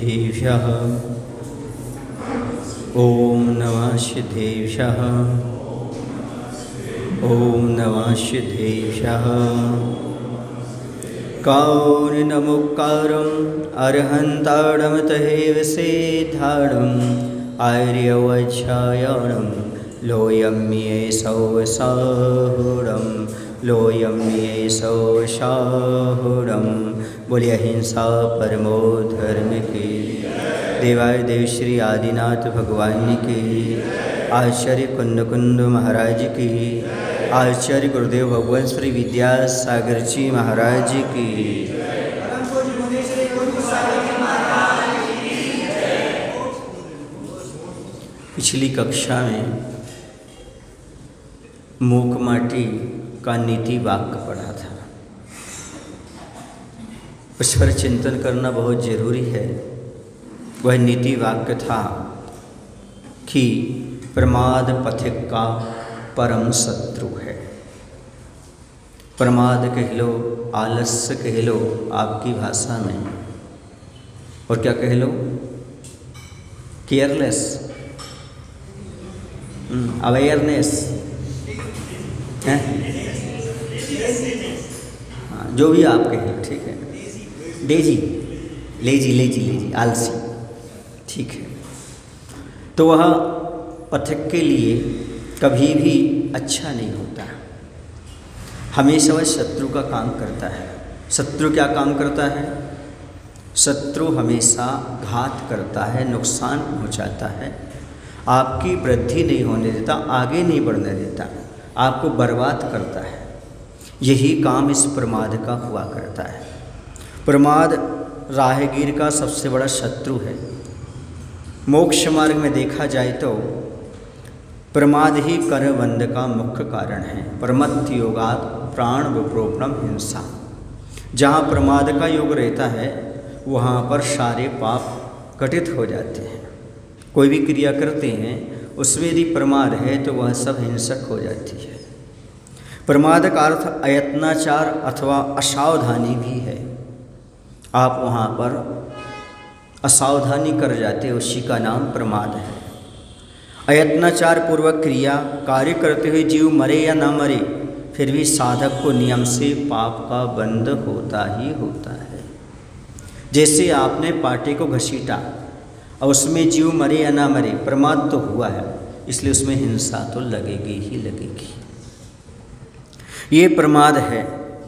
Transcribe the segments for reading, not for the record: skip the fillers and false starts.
सिद्धेभ्यः। ओम नमः सिद्धेभ्यः। ओम नमः सिद्धेभ्यः। कारुण्यमुक्कारम् अर्हन्ताडं तहेव सिद्धाडम् आर्यवच्छायाणं लोयम्येषौ साहुरं लोयम्येषौ साहुरं। बोलिए अहिंसा परमो धर्म की। देवाय देव श्री आदिनाथ भगवान की। आचार्य कुंद महाराज की। आचार्य गुरुदेव भगवान श्री विद्यासागर जी महाराज की। पिछली कक्षा में मूक माटी का नीति वाक्य पढ़ा था। उस पर चिंतन करना बहुत जरूरी है। वह नीति वाक्य था कि प्रमाद पथिक का परम शत्रु है। प्रमाद कह लो, आलस्य कह लो आपकी भाषा में, और क्या कह लो, केयरलेस, अवेयरनेस, जो भी आप कहें, ठीक है। लेजी, आलसी, ठीक है। तो वह पथिक के लिए कभी भी अच्छा नहीं होता। हमेशा वह शत्रु का काम करता है। शत्रु क्या काम करता है? शत्रु हमेशा घात करता है, नुकसान पहुंचाता है, आपकी वृद्धि नहीं होने देता, आगे नहीं बढ़ने देता, आपको बर्बाद करता है। यही काम इस प्रमाद का हुआ करता है। प्रमाद राहगीर का सबसे बड़ा शत्रु है। मोक्ष मार्ग में देखा जाए तो प्रमाद ही करबंध का मुख्य कारण है। प्रमत्त योगात प्राण विप्रोपणम हिंसा। जहाँ प्रमाद का योग रहता है वहाँ पर सारे पाप घटित हो जाते हैं। कोई भी क्रिया करते हैं उसमें यदि प्रमाद है तो वह सब हिंसक हो जाती है। प्रमाद का अर्थ अयत्नाचार अथवा असावधानी भी है। आप वहाँ पर असावधानी कर जाते, उसी का नाम प्रमाद है। अयत्नाचार पूर्वक क्रिया कार्य करते हुए जीव मरे या ना मरे, फिर भी साधक को नियम से पाप का बंध होता ही होता है। जैसे आपने पाटे को घसीटा और उसमें जीव मरे या ना मरे, प्रमाद तो हुआ है, इसलिए उसमें हिंसा तो लगेगी ही लगेगी। ये प्रमाद है,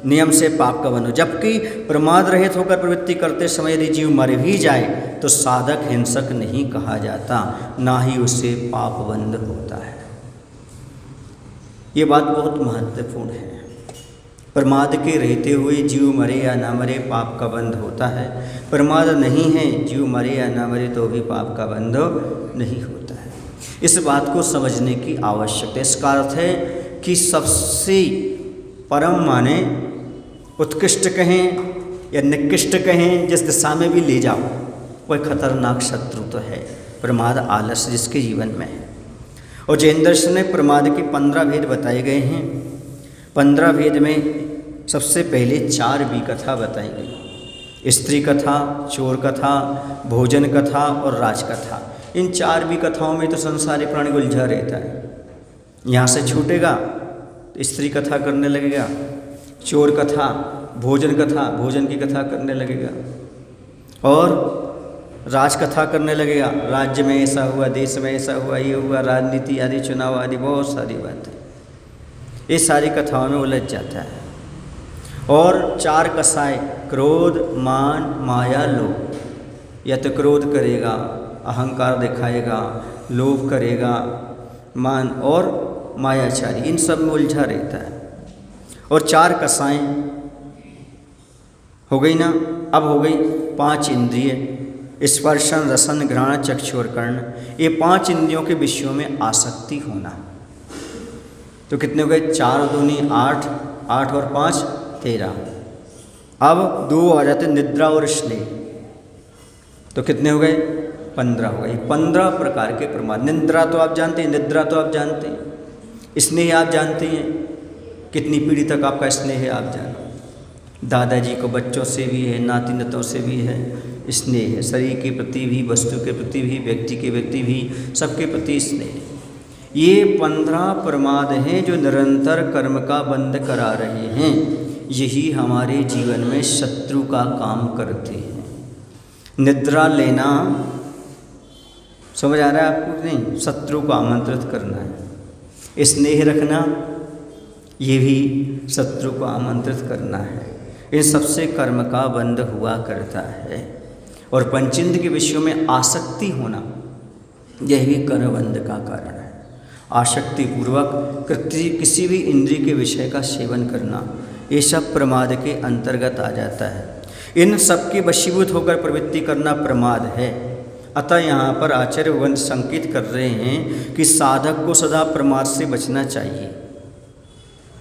नियम से पाप का बंध। जबकि प्रमाद रहित होकर प्रवृत्ति करते समय यदि जीव मर भी जाए तो साधक हिंसक नहीं कहा जाता, ना ही उसे पाप बंध होता है। ये बात बहुत महत्वपूर्ण है। प्रमाद के रहते हुए जीव मरे या ना मरे पाप का बंध होता है। प्रमाद नहीं है, जीव मरे या ना मरे तो भी पाप का बंध नहीं होता है। इस बात को समझने की आवश्यकता है। इसका अर्थ है कि सबसे परम माने उत्कृष्ट कहें या निकृष्ट कहें, जिस दिशा में भी ले जाओ, वह खतरनाक शत्रु तो है प्रमाद, आलस्य जिसके जीवन में है। और जैन दर्शन में प्रमाद के 15 भेद बताए गए हैं। 15 भेद में सबसे पहले 4 भी कथा बताई गई। स्त्री कथा, चोर कथा, भोजन कथा और राजकथा। इन 4 भी कथाओं में तो संसारी प्राणी उलझा रहता है। यहाँ से छूटेगा तो स्त्री कथा करने लगेगा, चोर कथा, भोजन कथा, भोजन की कथा करने लगेगा, और राजकथा करने लगेगा। राज्य में ऐसा हुआ, देश में ऐसा हुआ, ये हुआ, राजनीति आदि, चुनाव आदि, बहुत सारी बातें। ये सारी कथाओं में उलझ जाता है। और 4 कसाय, क्रोध, मान, माया, लोभ। या तो क्रोध करेगा, अहंकार दिखाएगा, लोभ करेगा, मान और मायाचारी, इन सब में उलझा रहता है। और 4 कसाएं हो गई ना। अब हो गई 5 इंद्रिय, स्पर्शन, रसन, घ्राण, चक्षु और कर्ण। ये 5 इंद्रियों के विषयों में आसक्ति होना। तो कितने हो गए? 4 दूनी 8, 8 और 5 13। अब 2 आ जाते निद्रा और स्नेह, तो कितने हो गए? 15 हो गए। 15 प्रकार के प्रमाद। निद्रा तो आप जानते हैं, निद्रा तो आप जानते हैं, स्नेह आप जानते हैं, कितनी पीढ़ी तक आपका स्नेह है आप जानते हैं। दादाजी को बच्चों से भी है, नाती नतों से भी है, स्नेह, शरीर के प्रति भी, वस्तु के प्रति भी, व्यक्ति के प्रति भी, सबके प्रति स्नेह। ये 15 प्रमाद हैं जो निरंतर कर्म का बंध करा रहे हैं। यही हमारे जीवन में शत्रु का काम करते हैं। निद्रा लेना, समझ आ रहा है आपको नहीं? शत्रु को आमंत्रित करना है। स्नेह रखना, ये भी शत्रु को आमंत्रित करना है। इन सबसे कर्म का बंध हुआ करता है। और पंचेंद्र के विषयों में आसक्ति होना, यह भी कर्मबंध का कारण है। आसक्ति पूर्वक किसी भी इंद्रिय के विषय का सेवन करना, ये सब प्रमाद के अंतर्गत आ जाता है। इन सब के वशीभूत होकर प्रवृत्ति करना प्रमाद है। अतः यहाँ पर आचार्य भगवान संकेत कर रहे हैं कि साधक को सदा प्रमाद से बचना चाहिए।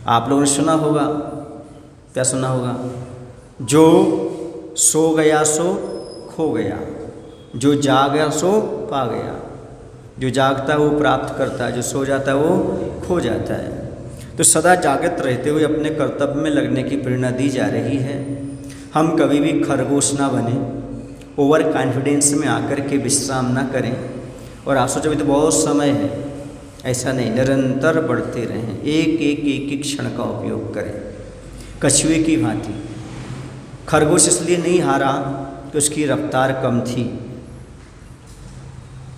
आप लोगों ने सुना होगा, क्या सुना होगा? जो सो गया सो खो गया, जो जागा सो पा गया। जो जागता है वो प्राप्त करता है, जो सो जाता है वो खो जाता है। तो सदा जागृत रहते हुए अपने कर्तव्य में लगने की प्रेरणा दी जा रही है। हम कभी भी खरगोश ना बने, ओवर कॉन्फिडेंस में आकर के विश्राम ना करें। और आप सोचो अभी तो बहुत समय है, ऐसा नहीं, निरंतर बढ़ते रहें। एक क्षण का उपयोग करें। कछुए की भांति खरगोश इसलिए नहीं हारा कि उसकी रफ्तार कम थी।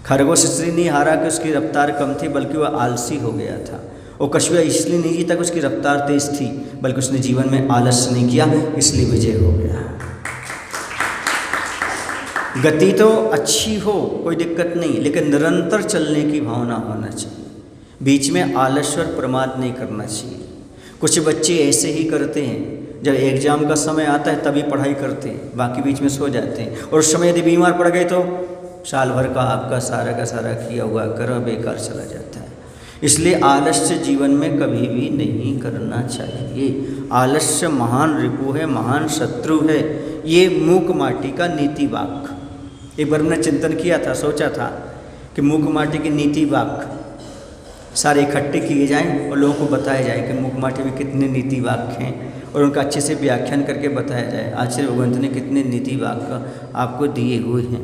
खरगोश इसलिए नहीं हारा कि उसकी रफ्तार कम थी, बल्कि वह आलसी हो गया था। और कछुआ इसलिए नहीं जीता कि उसकी रफ्तार तेज थी, बल्कि उसने जीवन में आलस्य नहीं किया, इसलिए विजय हो गया। गति तो अच्छी हो, कोई दिक्कत नहीं, लेकिन निरंतर चलने की भावना होना चाहिए। बीच में आलस्य और प्रमाद नहीं करना चाहिए। कुछ बच्चे ऐसे ही करते हैं, जब एग्जाम का समय आता है तभी पढ़ाई करते हैं, बाकी बीच में सो जाते हैं। और उस समय यदि बीमार पड़ गए तो साल भर का आपका सारा का सारा किया हुआ कर्म बेकार चला जाता है। इसलिए आलस्य जीवन में कभी भी नहीं करना चाहिए। आलस्य महान रिपु है, महान शत्रु है। ये मूक माटी का नीति वाक्य। एक बार मैंने चिंतन किया था, सोचा था कि मूक माटी के नीति वाक्य सारे इकट्ठे किए जाएं और लोगों को बताया जाए कि मूक माटी में कितने नीति वाक्य हैं, और उनका अच्छे से व्याख्यान करके बताया जाए आचार्य भगवंत ने कितने नीति वाक्य आपको दिए हुए हैं,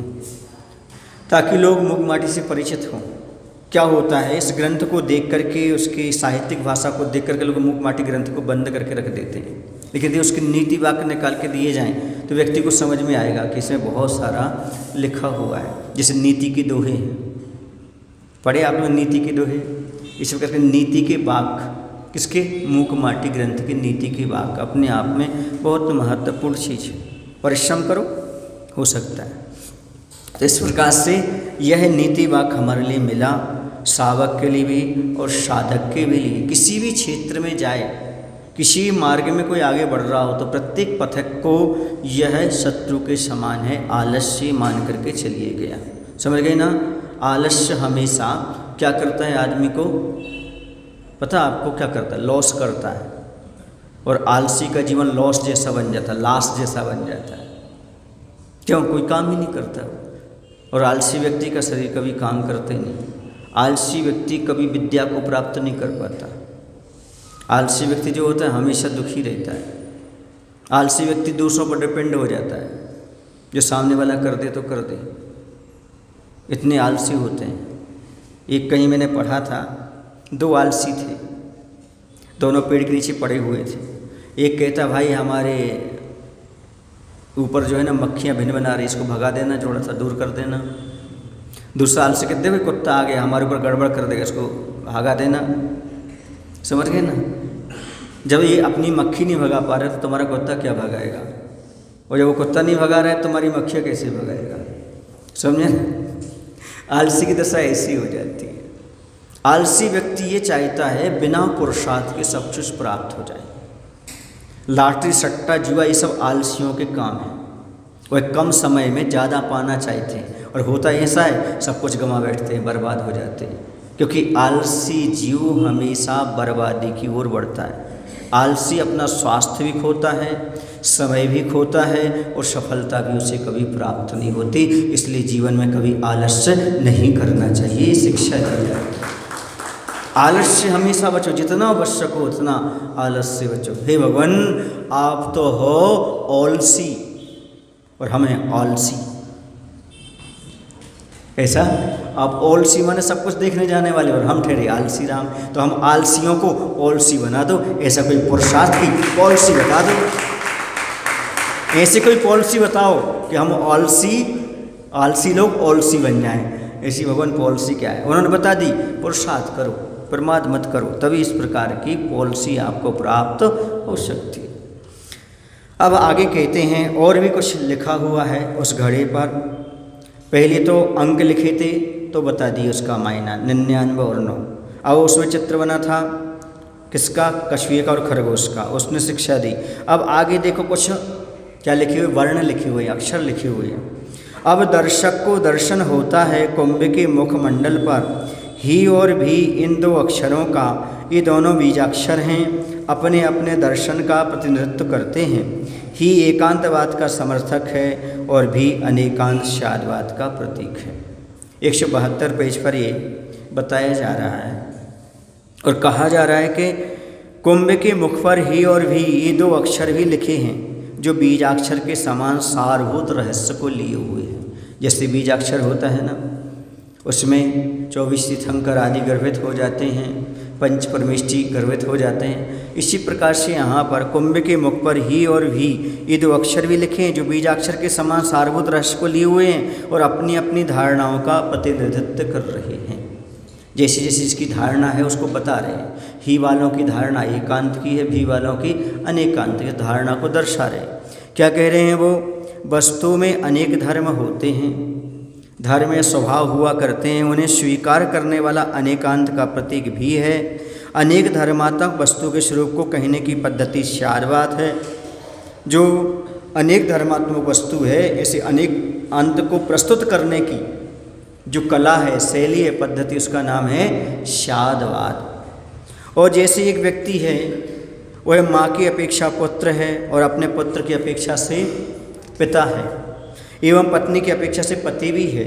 ताकि लोग मूक माटी से परिचित हों। क्या होता है, इस ग्रंथ को देख करके, उसकी साहित्यिक भाषा को देख करके लोग मूक माटी ग्रंथ को बंद करके रख देते हैं। लेकिन यदि उसके नीति वाक्य निकाल के दिए जाएं तो व्यक्ति को समझ में आएगा कि इसमें बहुत सारा लिखा हुआ है। जैसे नीति के दोहे हैं, पढ़े आप लोग नीति के दोहे? इस प्रकार के नीति के वाक्य, किसके? मूक माटी ग्रंथ के नीति के वाक्य अपने आप में बहुत महत्वपूर्ण चीज़ है। परिश्रम करो, हो सकता है। तो इस प्रकार से यह नीति वाक्य हमारे लिए मिला, सावक के लिए भी और साधक के भी लिए। किसी भी क्षेत्र में जाए, किसी मार्ग में कोई आगे बढ़ रहा हो, तो प्रत्येक पथिक को यह शत्रु के समान है। आलस्य मान करके चलिए गया। समझ गए ना? आलस्य हमेशा क्या करता है? आदमी को पता आपको क्या करता है? लॉस करता है। और आलसी का जीवन लॉस जैसा बन जाता है, लाश जैसा बन जाता है। क्यों? कोई काम ही नहीं करता। और आलसी व्यक्ति का शरीर कभी काम करते नहीं। आलसी व्यक्ति कभी विद्या को प्राप्त नहीं कर पाता। आलसी व्यक्ति जो होता है हमेशा दुखी रहता है। आलसी व्यक्ति दूसरों पर डिपेंड हो जाता है, जो सामने वाला कर दे तो कर दे, इतने आलसी होते हैं। एक कहीं मैंने पढ़ा था, 2 आलसी थे, दोनों पेड़ के नीचे पड़े हुए थे। एक कहता भाई हमारे ऊपर जो है ना मक्खियाँ भिन बना रही, इसको भगा देना, थोड़ा सा दूर कर देना। दूसरा आलसी कहते भाई कुत्ता आ गया हमारे ऊपर गड़बड़ कर देगा, इसको भगा देना। समझ गए ना? जब ये अपनी मक्खी नहीं भगा पा रहे तो तुम्हारा कुत्ता क्या भगाएगा? और जब वो कुत्ता नहीं भगा रहा है तुम्हारी मक्खियाँ कैसे भगाएगा? समझे ना? आलसी की दशा ऐसी हो जाती है। आलसी व्यक्ति ये चाहता है बिना पुरुषार्थ के सब कुछ प्राप्त हो जाए। लॉटरी, सट्टा, जुआ, ये सब आलसियों के काम हैं। वह कम समय में ज़्यादा पाना चाहते हैं, और होता ऐसा है सब कुछ गंवा बैठते हैं, बर्बाद हो जाते हैं। क्योंकि आलसी जीव हमेशा बर्बादी की ओर बढ़ता है। आलसी अपना स्वास्थ्य भी खोता है, समय भी खोता है, और सफलता भी उसे कभी प्राप्त नहीं होती। इसलिए जीवन में कभी आलस्य नहीं करना चाहिए, शिक्षा दी जाती है। आलस्य हमेशा बचो, जितना बच सको उतना आलस्य बचो। हे भगवान, आप तो हो आलसी और हमें आलसी। ऐसा आप ओलसी माने सब कुछ देखने जाने वाले और हम ठहरे आलसी राम, तो हम आलसियों को ओलसी बना दो। ऐसा कोई पुरुषार्थ की पॉलिसी बता दो, ऐसे कोई पॉलिसी बताओ कि हम आलसी लोग ओलसी बन जाएं। ऐसी भगवान पॉलिसी क्या है? उन्होंने बता दी, पुरुषार्थ करो, प्रमाद मत करो, तभी इस प्रकार की पॉलिसी आपको प्राप्त हो सकती है। अब आगे कहते हैं और भी कुछ लिखा हुआ है उस घड़े पर। पहले तो अंक लिखे थे तो बता दिए उसका मायना 99 और 9। अब उसमें चित्र बना था किसका? कछुए का और खरगोश का, उसने शिक्षा दी। अब आगे देखो कुछ क्या लिखे हुए, वर्ण लिखे हुए, अक्षर लिखे हुए हैं। अब दर्शक को दर्शन होता है कुंभ के मुखमंडल पर, ही और भी इन दो अक्षरों का, ये दोनों बीजाक्षर हैं, अपने अपने दर्शन का प्रतिनिधित्व करते हैं। ही एकांतवाद का समर्थक है और भी अनेकांत शादवाद का प्रतीक है। 172 पेज पर ये बताया जा रहा है और कहा जा रहा है कि कुंभ के मुख पर ही और भी ये दो अक्षर भी लिखे हैं जो बीजाक्षर के समान सारभूत रहस्य को लिए हुए हैं। जैसे बीजाक्षर होता है ना, उसमें 24 तीर्थंकर आदि गर्भित हो जाते हैं, पंच परमेष्टि गर्भित हो जाते हैं। इसी प्रकार से यहाँ पर कुंभ के मुख पर ही और भी ये दो अक्षर भी लिखे हैं जो बीजाक्षर के समान सारभूत रहस्य को लिए हुए हैं और अपनी अपनी धारणाओं का प्रतिनिधित्व कर रहे हैं। जैसी जैसी इसकी धारणा है उसको बता रहे हैं। ही वालों की धारणा एकांत की है, भी वालों की अनेकांत की धारणा को दर्शा रहे हैं। क्या कह रहे हैं वो? वस्तु में अनेक धर्म होते हैं, धर्म या स्वभाव हुआ करते हैं, उन्हें स्वीकार करने वाला अनेकांत का प्रतीक भी है। अनेक धर्मात्मक वस्तु के स्वरूप को कहने की पद्धति शादवाद है। जो अनेक धर्मात्मक वस्तु है, ऐसे अनेक अंत को प्रस्तुत करने की जो कला है, शैली है, पद्धति, उसका नाम है शादवाद। और जैसे एक व्यक्ति है वह माँ की अपेक्षा पुत्र है और अपने पुत्र की अपेक्षा से पिता है एवं पत्नी की अपेक्षा से पति भी है,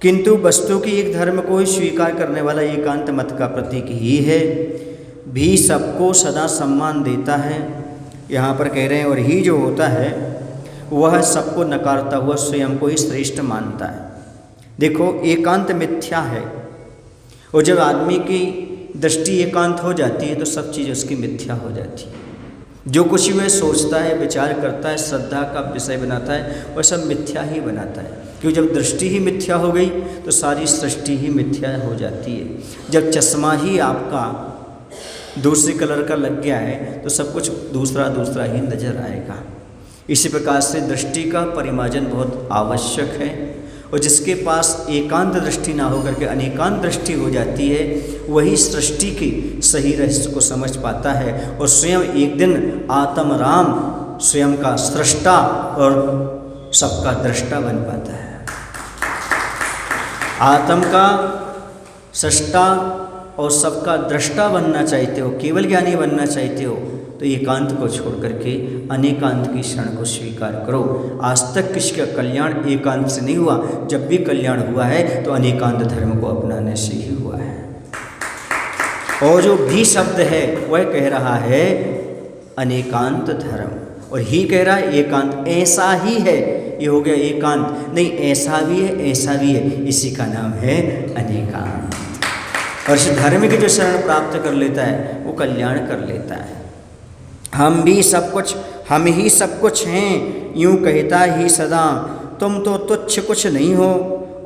किंतु वस्तु की एक धर्म को ही स्वीकार करने वाला एकांत मत का प्रतीक ही है। भी सबको सदा सम्मान देता है, यहाँ पर कह रहे हैं। और ही जो होता है वह सबको नकारता हुआ स्वयं को ही श्रेष्ठ मानता है। देखो, एकांत मिथ्या है और जब आदमी की दृष्टि एकांत हो जाती है तो सब चीज़ उसकी मिथ्या हो जाती है। जो कुछ वह सोचता है, विचार करता है, श्रद्धा का विषय बनाता है, वह सब मिथ्या ही बनाता है। क्योंकि जब दृष्टि ही मिथ्या हो गई तो सारी सृष्टि ही मिथ्या हो जाती है। जब चश्मा ही आपका दूसरे कलर का लग गया है तो सब कुछ दूसरा दूसरा ही नजर आएगा। इसी प्रकार से दृष्टि का परिमार्जन बहुत आवश्यक है। और जिसके पास एकांत दृष्टि ना होकर के अनेकांत दृष्टि हो जाती है, वही सृष्टि के सही रहस्य को समझ पाता है और स्वयं एक दिन आत्म राम स्वयं का सृष्टा और सबका दृष्टा बन पाता है। आत्म का सृष्टा और सबका दृष्टा बनना चाहते हो, केवल ज्ञानी बनना चाहते हो, तो एकांत को छोड़ करके अनेकांत की शरण को स्वीकार करो। आज तक किसी का कल्याण एकांत से नहीं हुआ, जब भी कल्याण हुआ है तो अनेकांत धर्म को अपनाने से ही हुआ है। और जो भी शब्द है वह कह रहा है अनेकांत धर्म, और ही कह रहा है एकांत। ऐसा ही है, ये हो गया एकांत। नहीं, ऐसा भी है, ऐसा भी है, इसी का नाम है अनेकांत। और इस धर्म की जो शरण प्राप्त कर लेता है वो कल्याण कर लेता है। हम भी सब कुछ, हम ही सब कुछ हैं, यूं कहता ही सदा, तुम तो तुच्छ कुछ नहीं हो।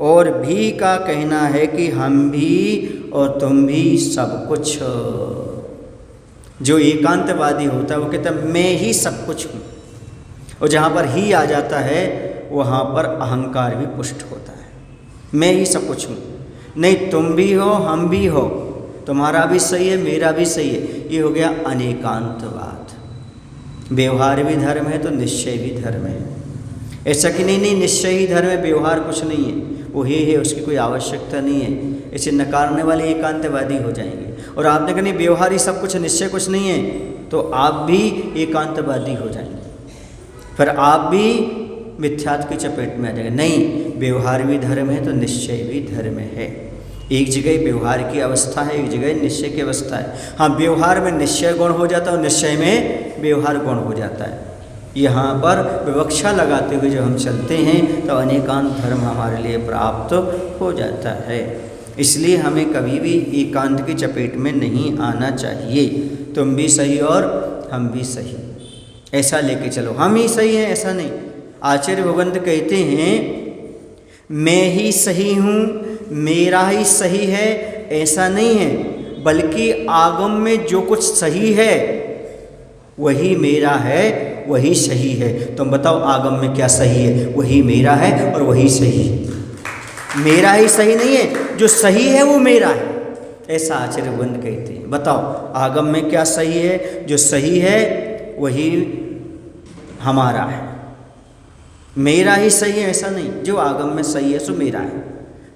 और भी का कहना है कि हम भी और तुम भी सब कुछ। जो एकांतवादी होता है वो कहता है मैं ही सब कुछ हूँ, और जहाँ पर ही आ जाता है वहाँ पर अहंकार भी पुष्ट होता है। मैं ही सब कुछ हूँ, नहीं तुम भी हो, हम भी हो, तुम्हारा भी सही है, मेरा भी सही है। ये हो गया अनेकांतवाद। व्यवहार भी धर्म है तो निश्चय भी धर्म है। ऐसा कि नहीं निश्चय ही धर्म है, व्यवहार कुछ नहीं है, वो ही है, उसकी कोई आवश्यकता नहीं है। इसे नकारने वाले एकांतवादी हो जाएंगे। और आपने कहा नहीं व्यवहार ही सब कुछ, निश्चय कुछ नहीं है, तो आप भी एकांतवादी हो जाएंगे, फिर आप भी मिथ्यात्व की चपेट में आ जाएंगे। नहीं, व्यवहार भी धर्म है तो निश्चय भी धर्म है। एक जगह व्यवहार की अवस्था है, एक जगह निश्चय की अवस्था है। हाँ, व्यवहार में निश्चय गुण हो जाता है और निश्चय में व्यवहार गुण हो जाता है। यहाँ पर विवक्षा लगाते हुए जब हम चलते हैं तो अनेकांत धर्म हमारे लिए प्राप्त हो जाता है। इसलिए हमें कभी भी एकांत की चपेट में नहीं आना चाहिए। तुम भी सही और हम भी सही, ऐसा लेके चलो। हम ही सही हैं ऐसा नहीं। आचार्य भगवंत कहते हैं मैं ही सही हूँ, मेरा ही सही है, ऐसा नहीं है, बल्कि आगम में जो कुछ सही है वही मेरा है, वही सही है। तुम बताओ आगम में क्या सही है? वही मेरा है और वही सही है। मेरा ही सही नहीं है, जो सही है वो मेरा है, ऐसा आचार्य भगवंत कहते हैं। बताओ आगम में क्या सही है? जो सही है वही हमारा है। मेरा ही सही है ऐसा नहीं, जो आगम में सही है सो मेरा है,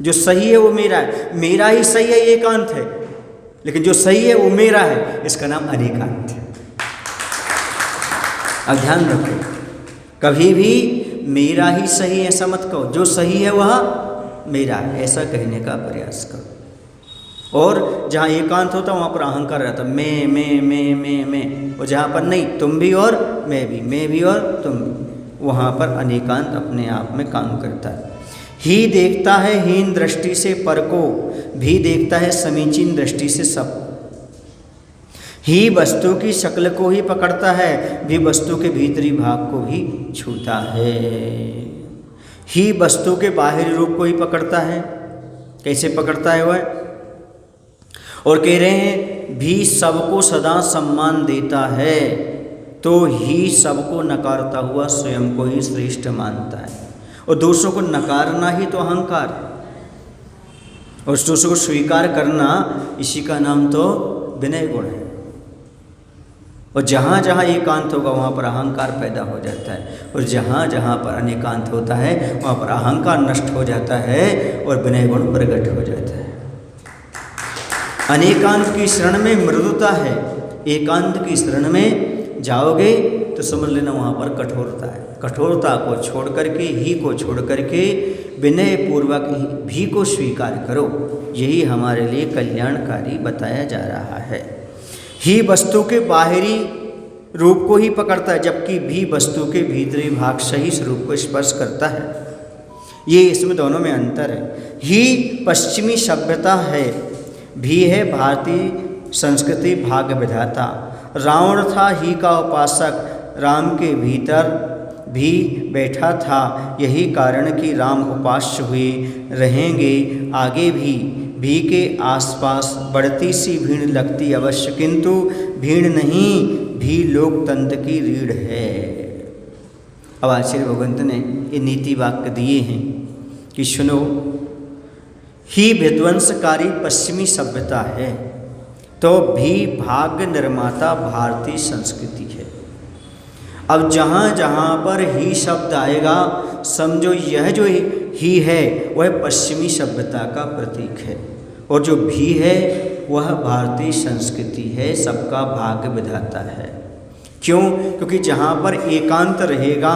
जो सही है वो मेरा है। मेरा ही सही है एकांत है, लेकिन जो सही है वो मेरा है, इसका नाम अनेकांत है। अब ध्यान रखो, कभी भी मेरा ही सही ऐसा मत कहो, जो सही है वह मेरा है, ऐसा कहने का प्रयास करो। और जहाँ एकांत होता वहाँ पर अहंकार रहता, मैं, और जहाँ पर नहीं, तुम भी और मैं भी और तुम भी, वहाँ पर अनेकांत अपने आप में काम करता है। ही देखता है हीन दृष्टि से पर को, भी देखता है समीचीन दृष्टि से सब। ही वस्तु की शक्ल को ही पकड़ता है, भी वस्तु के भीतरी भाग को भी छूता है। ही वस्तु के बाहरी रूप को ही पकड़ता है। कैसे पकड़ता है वह? और कह रहे हैं भी सबको सदा सम्मान देता है, तो ही सबको नकारता हुआ स्वयं को ही श्रेष्ठ मानता है। और दूसरों को नकारना ही तो अहंकार है, और दूसरों को स्वीकार करना, इसी का नाम तो विनय गुण है। और जहाँ जहाँ एकांत होगा वहाँ पर अहंकार पैदा हो जाता है, और जहाँ जहाँ पर अनेकांत होता है वहाँ पर अहंकार नष्ट हो जाता है और विनय गुण प्रकट हो जाता है। अनेकांत की शरण में मृदुता है, एकांत की शरण में जाओगे तो समझ लेना वहाँ पर कठोरता है। कठोरता को छोड़ करके, ही को छोड़ करके विनय पूर्वक भी को स्वीकार करो, यही हमारे लिए कल्याणकारी बताया जा रहा है। ही वस्तु के बाहरी रूप को ही पकड़ता है, जबकि भी वस्तु के भीतरी भाग सही स्वरूप को स्पर्श करता है। ये इसमें दोनों में अंतर है। ही पश्चिमी सभ्यता है, भी है भारतीय संस्कृति भाग विधाता। रावण था ही का उपासक, राम के भीतर भी बैठा था, यही कारण कि राम उपास्य हुए रहेंगे आगे भी के आसपास बढ़ती सी भीड़ लगती अवश्य, किंतु भीड़ नहीं, भी लोकतंत्र की रीढ़ है। अब आचार्य भगवंत ने ये नीति वाक्य दिए हैं कि सुनो, ही विध्वंसकारी पश्चिमी सभ्यता है, तो भी भाग्य निर्माता भारतीय संस्कृति है। अब जहाँ जहाँ पर ही शब्द आएगा समझो यह जो ही है वह पश्चिमी सभ्यता का प्रतीक है, और जो भी है वह भारतीय संस्कृति है, सबका भाग्य विधाता है। क्यों? क्योंकि जहाँ पर एकांत रहेगा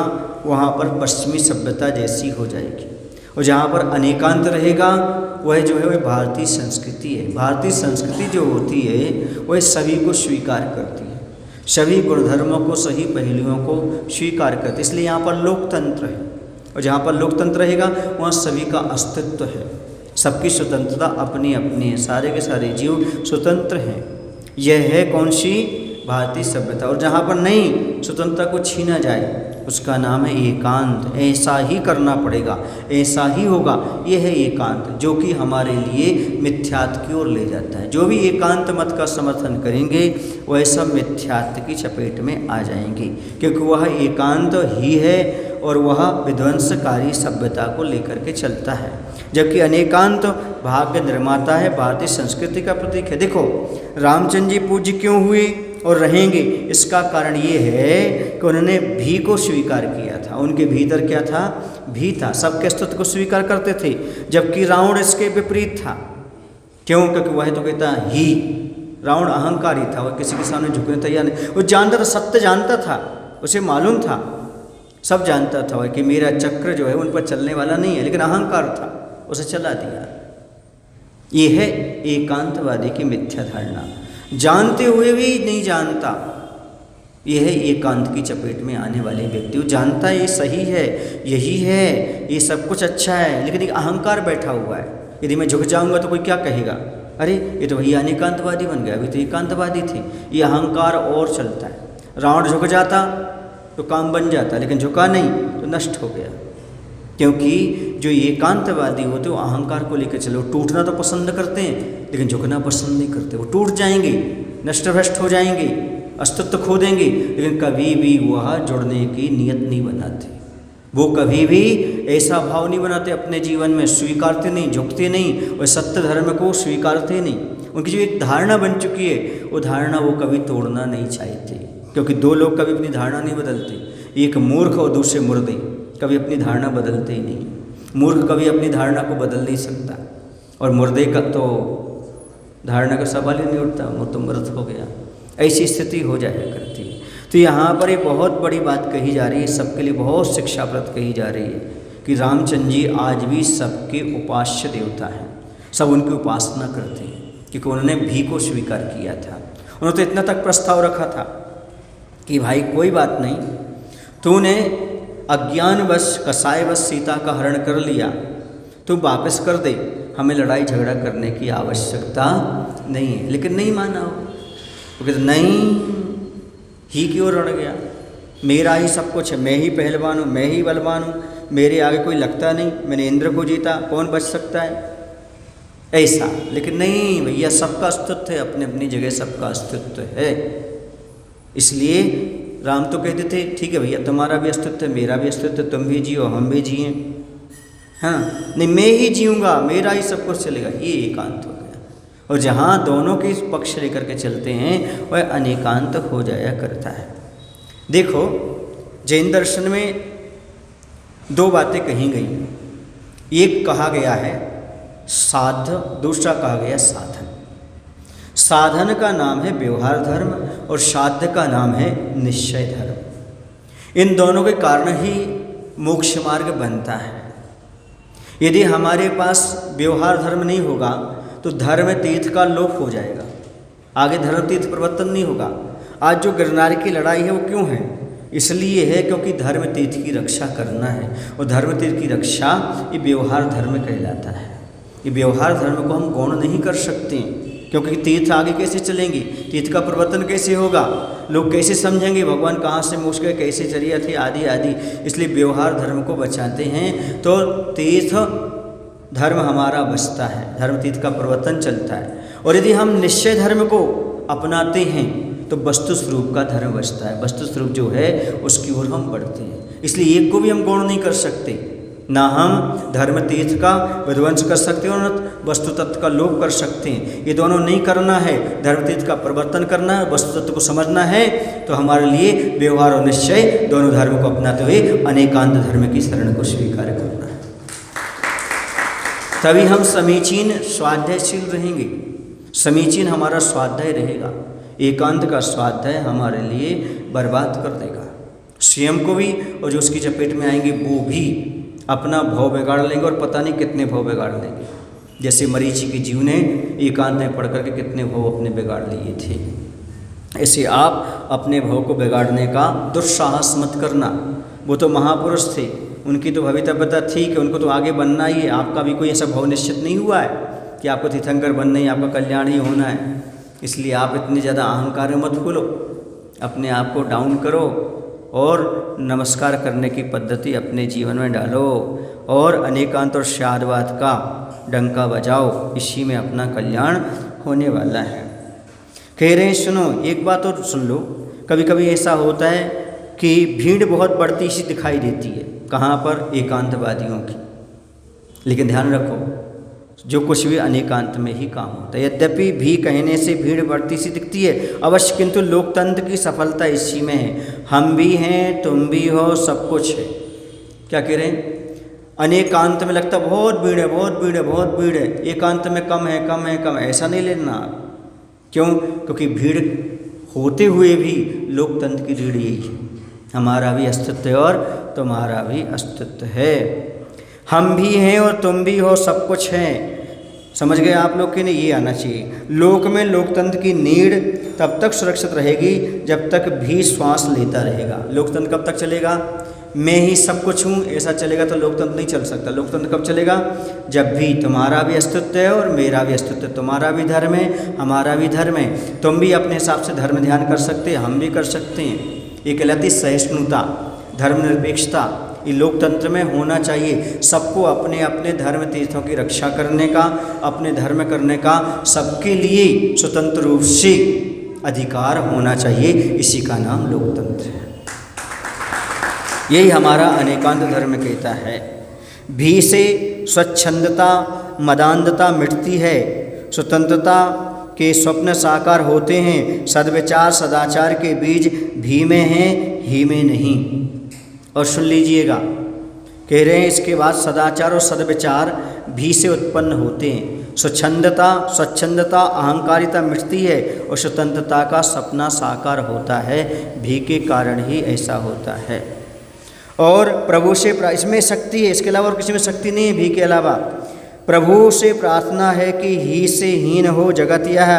वहाँ पर पश्चिमी सभ्यता जैसी हो जाएगी, और जहाँ पर अनेकांत रहेगा वह जो है वह भारतीय संस्कृति है। भारतीय संस्कृति जो होती है वह सभी को स्वीकार करती है, सभी गुणधर्मों को, सही पहलुओं को स्वीकार करती है। इसलिए यहाँ पर लोकतंत्र है, और जहाँ पर लोकतंत्र रहेगा वहाँ सभी का अस्तित्व है, सबकी स्वतंत्रता अपनी अपनी है, सारे के सारे जीव स्वतंत्र हैं। यह है कौन सी? भारतीय सभ्यता। और जहाँ पर नहीं स्वतंत्रता को छीना जाए उसका नाम है एकांत। ऐसा ही करना पड़ेगा, ऐसा ही होगा, यह है एकांत, जो कि हमारे लिए मिथ्यात्व की ओर ले जाता है। जो भी एकांत मत का समर्थन करेंगे वह सब मिथ्यात्व की चपेट में आ जाएंगे, क्योंकि वह एकांत ही है और वह विध्वंसकारी सभ्यता को लेकर के चलता है, जबकि अनेकांत भाग्य निर्माता है, भारतीय संस्कृति का प्रतीक है। देखो रामचंद्र जी पूज्य क्यों हुए और रहेंगे, इसका कारण ये है कि उन्होंने भी को स्वीकार किया था। उनके भीतर क्या था? भी था। सबके अस्तित्व को स्वीकार करते थे, जबकि रावण इसके विपरीत था। क्यों? क्योंकि वह तो कहता ही, रावण अहंकारी था, वह किसी के सामने झुकने तैयार नहीं। वो जानता था, सत्य जानता था, उसे मालूम था, सब जानता था वह कि मेरा चक्र जो है उन पर चलने वाला नहीं है, लेकिन अहंकार था, उसे चला दिया। ये है एकांतवादी की मिथ्या धारणा। जानते हुए भी नहीं जानता, यह है एकांत की चपेट में आने वाले व्यक्ति। वो जानता है ये सही है, यही है, ये सब कुछ अच्छा है, लेकिन एक अहंकार बैठा हुआ है। यदि मैं झुक जाऊंगा तो कोई क्या कहेगा, अरे ये तो भैया अनेकांतवादी बन गया, अभी तो एकांतवादी थे। ये अहंकार और चलता है। रावण झुक जाता तो काम बन जाता, लेकिन झुका नहीं तो नष्ट हो गया। क्योंकि जो एकांतवादी होते वो अहंकार को लेकर चले। वो टूटना तो पसंद करते हैं, लेकिन झुकना पसंद नहीं करते। वो टूट जाएंगे, नष्ट भ्रष्ट हो जाएंगे, अस्तित्व खो देंगे, लेकिन कभी भी वह जुड़ने की नीयत नहीं बनाते। वो कभी भी ऐसा भाव नहीं बनाते अपने जीवन में, स्वीकारते नहीं, झुकते नहीं और सत्य धर्म को स्वीकारते नहीं। उनकी जो एक धारणा बन चुकी है, वो धारणा वो कभी तोड़ना नहीं चाहते। क्योंकि दो लोग कभी अपनी धारणा नहीं बदलते, एक मूर्ख और दूसरे मुर्दे, कभी अपनी धारणा बदलते ही नहीं। मूर्ख कभी अपनी धारणा को बदल नहीं सकता, और मुर्दे का तो धारणा का सवाल ही नहीं उठता, वो तो मृत हो गया। ऐसी स्थिति हो जाया करती है। तो यहाँ पर एक बहुत बड़ी बात कही जा रही है, सबके लिए बहुत शिक्षाप्रद कही जा रही है कि रामचंद्र जी आज भी सबके उपास्य देवता हैं। सब उनकी उपासना करते हैं, क्योंकि उन्होंने भी को स्वीकार किया था। उन्होंने तो इतना तक प्रस्ताव रखा था कि भाई कोई बात नहीं, तूने अज्ञानवश कसायवश सीता का हरण कर लिया, तू वापस कर दे, हमें लड़ाई झगड़ा करने की आवश्यकता नहीं है। लेकिन नहीं माना वो, तो कहते नहीं, ही क्यों लड़ गया, मेरा ही सब कुछ है, मैं ही पहलवान हूँ, मैं ही बलवान हूँ, मेरे आगे कोई लगता नहीं, मैंने इंद्र को जीता, कौन बच सकता है, ऐसा। लेकिन नहीं भैया, सबका अस्तित्व है, अपने अपनी जगह सबका अस्तित्व है। इसलिए राम तो कहते थे ठीक है भैया, तुम्हारा भी अस्तित्व है, मेरा भी अस्तित्व है, तुम भी जियो, हम भी जिए, हाँ, नहीं मैं ही जीऊँगा, मेरा ही सब कुछ चलेगा, ये एकांत हो गया। और जहाँ दोनों के पक्ष लेकर के चलते हैं वह अनेकांत हो जाया करता है। देखो जैन दर्शन में दो बातें कही गई। एक कहा गया है साध्य, दूसरा कहा गया साधन। साधन का नाम है व्यवहार धर्म और साध्य का नाम है निश्चय धर्म। इन दोनों के कारण ही मोक्ष मार्ग बनता है। यदि हमारे पास व्यवहार धर्म नहीं होगा तो धर्म तीर्थ का लोप हो जाएगा, आगे धर्म तीर्थ प्रवर्तन नहीं होगा। आज जो गिरनार की लड़ाई है वो क्यों है? इसलिए है क्योंकि धर्म तीर्थ की रक्षा करना है, और धर्म तीर्थ की रक्षा ये व्यवहार धर्म कहलाता है। ये व्यवहार धर्म को हम गौण नहीं कर सकते, क्योंकि तीर्थ आगे कैसे चलेंगे, तीर्थ का प्रवर्तन कैसे होगा, लोग कैसे समझेंगे भगवान कहाँ से मोक्ष गए, कैसे चर्या थे, आदि आदि। इसलिए व्यवहार धर्म को बचाते हैं तो तीर्थ धर्म हमारा बचता है, धर्म तीर्थ का प्रवर्तन चलता है। और यदि हम निश्चय धर्म को अपनाते हैं तो वस्तु स्वरूप का धर्म बचता है, वस्तु स्वरूप जो है उसकी ओर हम बढ़ते हैं। इसलिए एक को भी हम गौण नहीं कर सकते, ना हम धर्म तीर्थ का विध्वंस कर सकते हैं और न वस्तु तत्व का लोप कर सकते हैं। ये दोनों नहीं करना है, धर्म तीर्थ का प्रवर्तन करना है, वस्तु तत्व को समझना है, तो हमारे लिए व्यवहार और निश्चय दोनों धर्म को अपनाते हुए अनेकांत धर्म की शरण को स्वीकार करना है। तभी हम समीचीन स्वाध्यायशील रहेंगे, समीचीन हमारा स्वाध्याय रहेगा। एकांत का स्वाध्याय हमारे लिए बर्बाद कर देगा, स्वयं को भी और जो उसकी चपेट में आएंगे वो भी अपना भाव बिगाड़ लेंगे, और पता नहीं कितने भाव बिगाड़ लेंगे। जैसे मरीचि के जीव ने एकांत में पढ़ करके कितने भाव अपने बिगाड़ लिए थे, ऐसे आप अपने भाव को बिगाड़ने का दुस्साहस मत करना। वो तो महापुरुष थे, उनकी तो भवितव्यता थी कि उनको तो आगे बनना ही है। आपका भी कोई ऐसा भाव निश्चित नहीं हुआ है कि आपको तीर्थंकर बनना ही, आपका कल्याण ही होना है। इसलिए आप इतनी ज़्यादा अहंकार मत खोलो, अपने आप को डाउन करो और नमस्कार करने की पद्धति अपने जीवन में डालो, और अनेकांत और शादवाद का डंका बजाओ, इसी में अपना कल्याण होने वाला है। कह रहे हैं सुनो, एक बात और सुन लो, कभी कभी ऐसा होता है कि भीड़ बहुत बढ़ती सी दिखाई देती है, कहाँ पर? एकांतवादियों की। लेकिन ध्यान रखो, जो कुछ भी अनेकांत में ही काम होता है। यद्यपि भी कहने से भीड़ बढ़ती सी दिखती है अवश्य, किंतु लोकतंत्र की सफलता इसी में है। हम भी हैं, तुम भी हो, सब कुछ है। क्या कह रहे हैं? अनेकांत में लगता बहुत भीड़ है, बहुत भीड़ है, बहुत भीड़ है, एकांत में कम है, कम है, कम है, ऐसा नहीं लेना। क्यों? क्योंकि भीड़ होते हुए भी लोकतंत्र की रीढ़ यही है, हमारा भी अस्तित्व है और तुम्हारा भी अस्तित्व है। हम भी हैं और तुम भी हो, सब कुछ है। समझ गए आप लोग के लिए? ये आना चाहिए। लोक में लोकतंत्र की नीड़ तब तक सुरक्षित रहेगी जब तक भी श्वास लेता रहेगा। लोकतंत्र कब तक चलेगा? मैं ही सब कुछ हूँ ऐसा चलेगा तो लोकतंत्र नहीं चल सकता। लोकतंत्र कब चलेगा? जब भी तुम्हारा भी अस्तित्व है और मेरा भी अस्तित्व है, तुम्हारा भी धर्म है हमारा भी धर्म है, तुम भी अपने हिसाब से धर्म ध्यान कर सकते हैं, हम भी कर सकते हैं। ये कहलाती सहिष्णुता, धर्मनिरपेक्षता, ये लोकतंत्र में होना चाहिए। सबको अपने अपने धर्म तीर्थों की रक्षा करने का, अपने धर्म करने का सबके लिए स्वतंत्र रूप से अधिकार होना चाहिए। इसी का नाम लोकतंत्र है। यही हमारा अनेकांत धर्म कहता है। भी से स्वच्छंदता मदान्धता मिटती है, स्वतंत्रता के स्वप्न साकार होते हैं। सद्विचार सदाचार के बीज भी में हैं ही में नहीं। और सुन लीजिएगा, कह रहे हैं इसके बाद सदाचार और सद्विचार भी से उत्पन्न होते हैं। स्वच्छंदता अहंकारिता मिटती है और स्वतंत्रता का सपना साकार होता है। भी के कारण ही ऐसा होता है। और प्रभु से इसमें शक्ति है, इसके अलावा और किसी में शक्ति नहीं है। भी के अलावा प्रभु से प्रार्थना है कि ही से हीन हो जगत यह,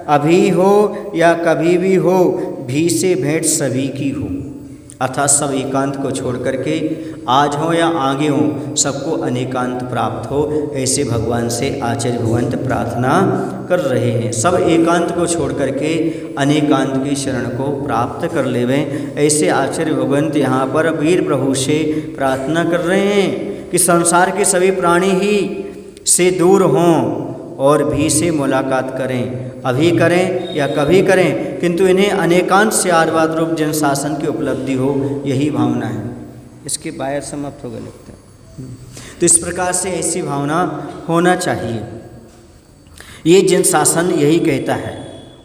अभी हो या कभी भी हो, भी से भेंट सभी की हो। अर्थात सब एकांत को छोड़ करके आज हो या आगे हो सबको अनेकांत प्राप्त हो, ऐसे भगवान से आचार्य भगवंत प्रार्थना कर रहे हैं। सब एकांत को छोड़ करके अनेकांत की शरण को प्राप्त कर लेवें, ऐसे आचार्य भगवंत यहाँ पर वीर प्रभु से प्रार्थना कर रहे हैं कि संसार के सभी प्राणी ही से दूर हों और भी से मुलाकात करें। अभी करें या कभी करें, किंतु इन्हें अनेकांत से आर्वाद रूप जन शासन की उपलब्धि हो, यही भावना है। इसके बाहर समाप्त हो गए लगता है। तो इस प्रकार से ऐसी भावना होना चाहिए। ये जन शासन यही कहता है।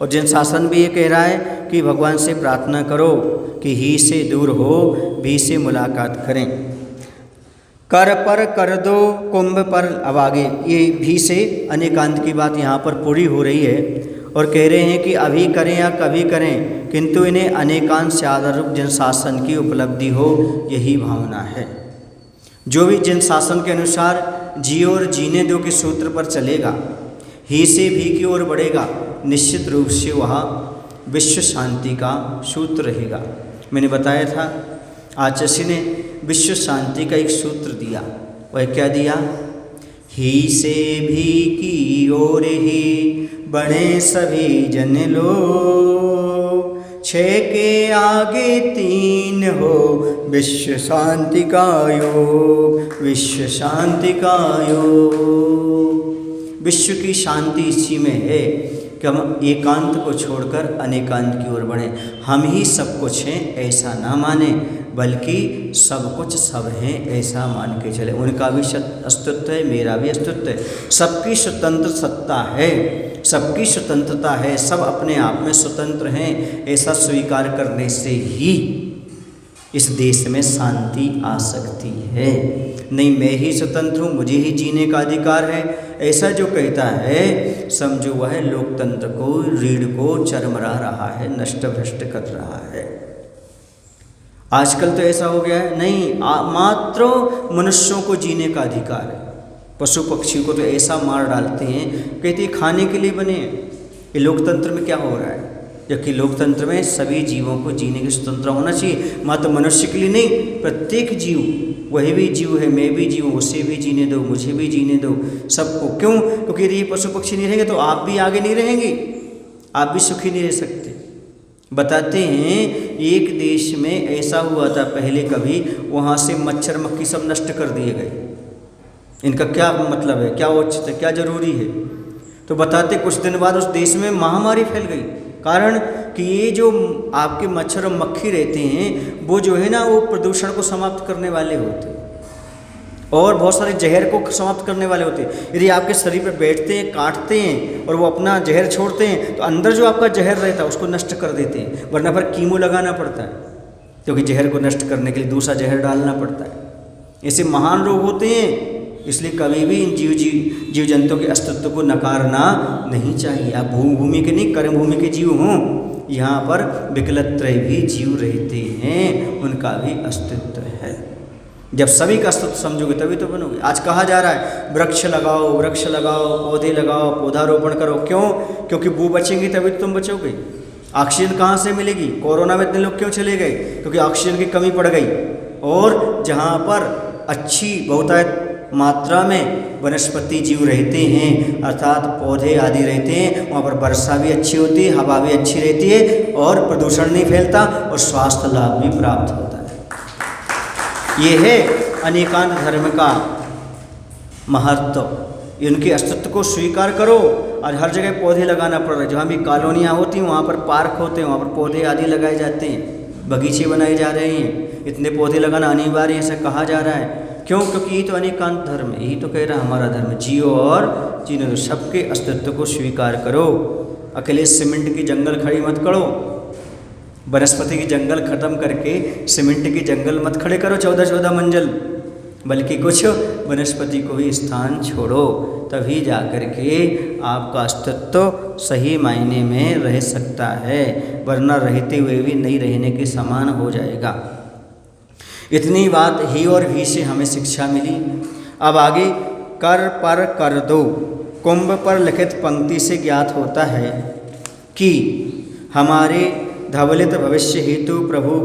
और जन शासन भी ये कह रहा है कि भगवान से प्रार्थना करो कि ही से दूर हो, भी से मुलाकात करें। कर पर कर दो कुंभ पर। अब आगे ये भी से अनेकांत की बात यहाँ पर पूरी हो रही है और कह रहे हैं कि अभी करें या कभी करें, किंतु इन्हें अनेकांत से आधार रूप जन शासन की उपलब्धि हो, यही भावना है। जो भी जन शासन के अनुसार जियो और जीने दो के सूत्र पर चलेगा, ही से भी की ओर बढ़ेगा, निश्चित रूप से वह विश्व शांति का सूत्र रहेगा। मैंने बताया था आचार्य ने विश्व शांति का एक सूत्र दिया। वह क्या दिया? ही से भी की ओर ही बढ़े सभी जन लोग, 6 के आगे 3 हो विश्व शांति का योग, विश्व शांति का योग। विश्व की शांति इसी में है कि हम एकांत को छोड़कर अनेकांत की ओर बढ़ें। हम ही सब कुछ हैं ऐसा ना माने, बल्कि सब कुछ सब हैं ऐसा मान के चले। उनका भी अस्तित्व है, मेरा भी अस्तित्व है। सबकी स्वतंत्र सत्ता है, सबकी स्वतंत्रता है, सब अपने आप में स्वतंत्र हैं, ऐसा स्वीकार करने से ही इस देश में शांति आ सकती है। नहीं मैं ही स्वतंत्र हूँ, मुझे ही जीने का अधिकार है, ऐसा जो कहता है समझो वह लोकतंत्र को, रीढ़ को चरमरा रहा है, नष्ट भ्रष्ट कर रहा है। आजकल तो ऐसा हो गया है, नहीं मात्र मनुष्यों को जीने का अधिकार है। पशु पक्षी को तो ऐसा मार डालते हैं, कहते हैं खाने के लिए बने हैं। ये लोकतंत्र में क्या हो रहा है? जबकि लोकतंत्र में सभी जीवों को जीने की स्वतंत्रता होना चाहिए, मात्र मनुष्य के लिए नहीं, प्रत्येक जीव, वही भी जीव है, मैं भी जीव, उसे भी जीने दो, मुझे भी जीने दो, सबको। क्यों? क्योंकि यदि ये पशु पक्षी नहीं रहेंगे तो आप भी आगे नहीं रहेंगे, आप भी सुखी नहीं रह सकते। बताते हैं एक देश में ऐसा हुआ था पहले कभी, वहाँ से मच्छर मक्खी सब नष्ट कर दिए गए। इनका क्या मतलब है, क्या उचित है, क्या जरूरी है? तो बताते कुछ दिन बाद उस देश में महामारी फैल गई। कारण कि ये जो आपके मच्छर और मक्खी रहते हैं वो जो है ना, वो प्रदूषण को समाप्त करने वाले होते हैं और बहुत सारे जहर को समाप्त करने वाले होते हैं। यदि आपके शरीर पर बैठते हैं, काटते हैं और वो अपना जहर छोड़ते हैं तो अंदर जो आपका जहर रहता है उसको नष्ट कर देते हैं, वरना पर कीमो लगाना पड़ता है, क्योंकि जहर को नष्ट करने के लिए दूसरा जहर डालना पड़ता है। ऐसे महान रोग होते हैं, इसलिए कभी भी इन जीव जंतुओं के अस्तित्व को नकारना नहीं चाहिए। आप भूमि के नहीं, कर्म भूमि के जीव हों, यहाँ पर विकलत्रय भी जीव रहते हैं, उनका भी अस्तित्व है। जब सभी का अस्तित्व समझोगे तभी तो बनोगे। आज कहा जा रहा है वृक्ष लगाओ, वृक्ष लगाओ, पौधे लगाओ, पौधारोपण करो। क्यों? क्योंकि वो बचेंगी तभी तो तुम बचोगे। ऑक्सीजन कहाँ से मिलेगी? कोरोना में इतने लोग क्यों चले गए? क्योंकि ऑक्सीजन की कमी पड़ गई। और जहाँ पर अच्छी बहुतायत मात्रा में वनस्पति जीव रहते हैं, अर्थात पौधे आदि रहते हैं, वहाँ पर वर्षा भी अच्छी होती है, हवा भी अच्छी रहती है और प्रदूषण नहीं फैलता और स्वास्थ्य लाभ भी प्राप्त होता है। ये है अनेकांत धर्म का महत्व। इनके अस्तित्व को स्वीकार करो। और हर जगह पौधे लगाना पड़ रहा है। जहाँ भी कॉलोनियाँ होती हैं वहाँ पर पार्क होते हैं, वहाँ पर पौधे आदि लगाए जाते हैं, बगीचे बनाए जा रहे हैं। इतने पौधे लगाना अनिवार्य है, ऐसा कहा जा रहा है। क्यों? क्योंकि ये तो अनेकांत धर्म है। यही तो कह रहा है हमारा धर्म, जियो और जीने दो, सबके अस्तित्व को स्वीकार करो। अकेले सीमेंट की जंगल खड़ी मत करो, वनस्पति की जंगल खत्म करके सीमेंट की जंगल मत खड़े करो 14-14 मंजिल, बल्कि कुछ वनस्पति को भी स्थान छोड़ो, तभी जा कर के आपका अस्तित्व सही मायने में रह सकता है, वरना रहते हुए भी नहीं रहने के समान हो जाएगा। इतनी बात ही और भी से हमें शिक्षा मिली। अब आगे कर पर कर दो कुंभ पर लिखित पंक्ति से ज्ञात होता है कि हमारे धवलित भविष्य हेतु प्रभु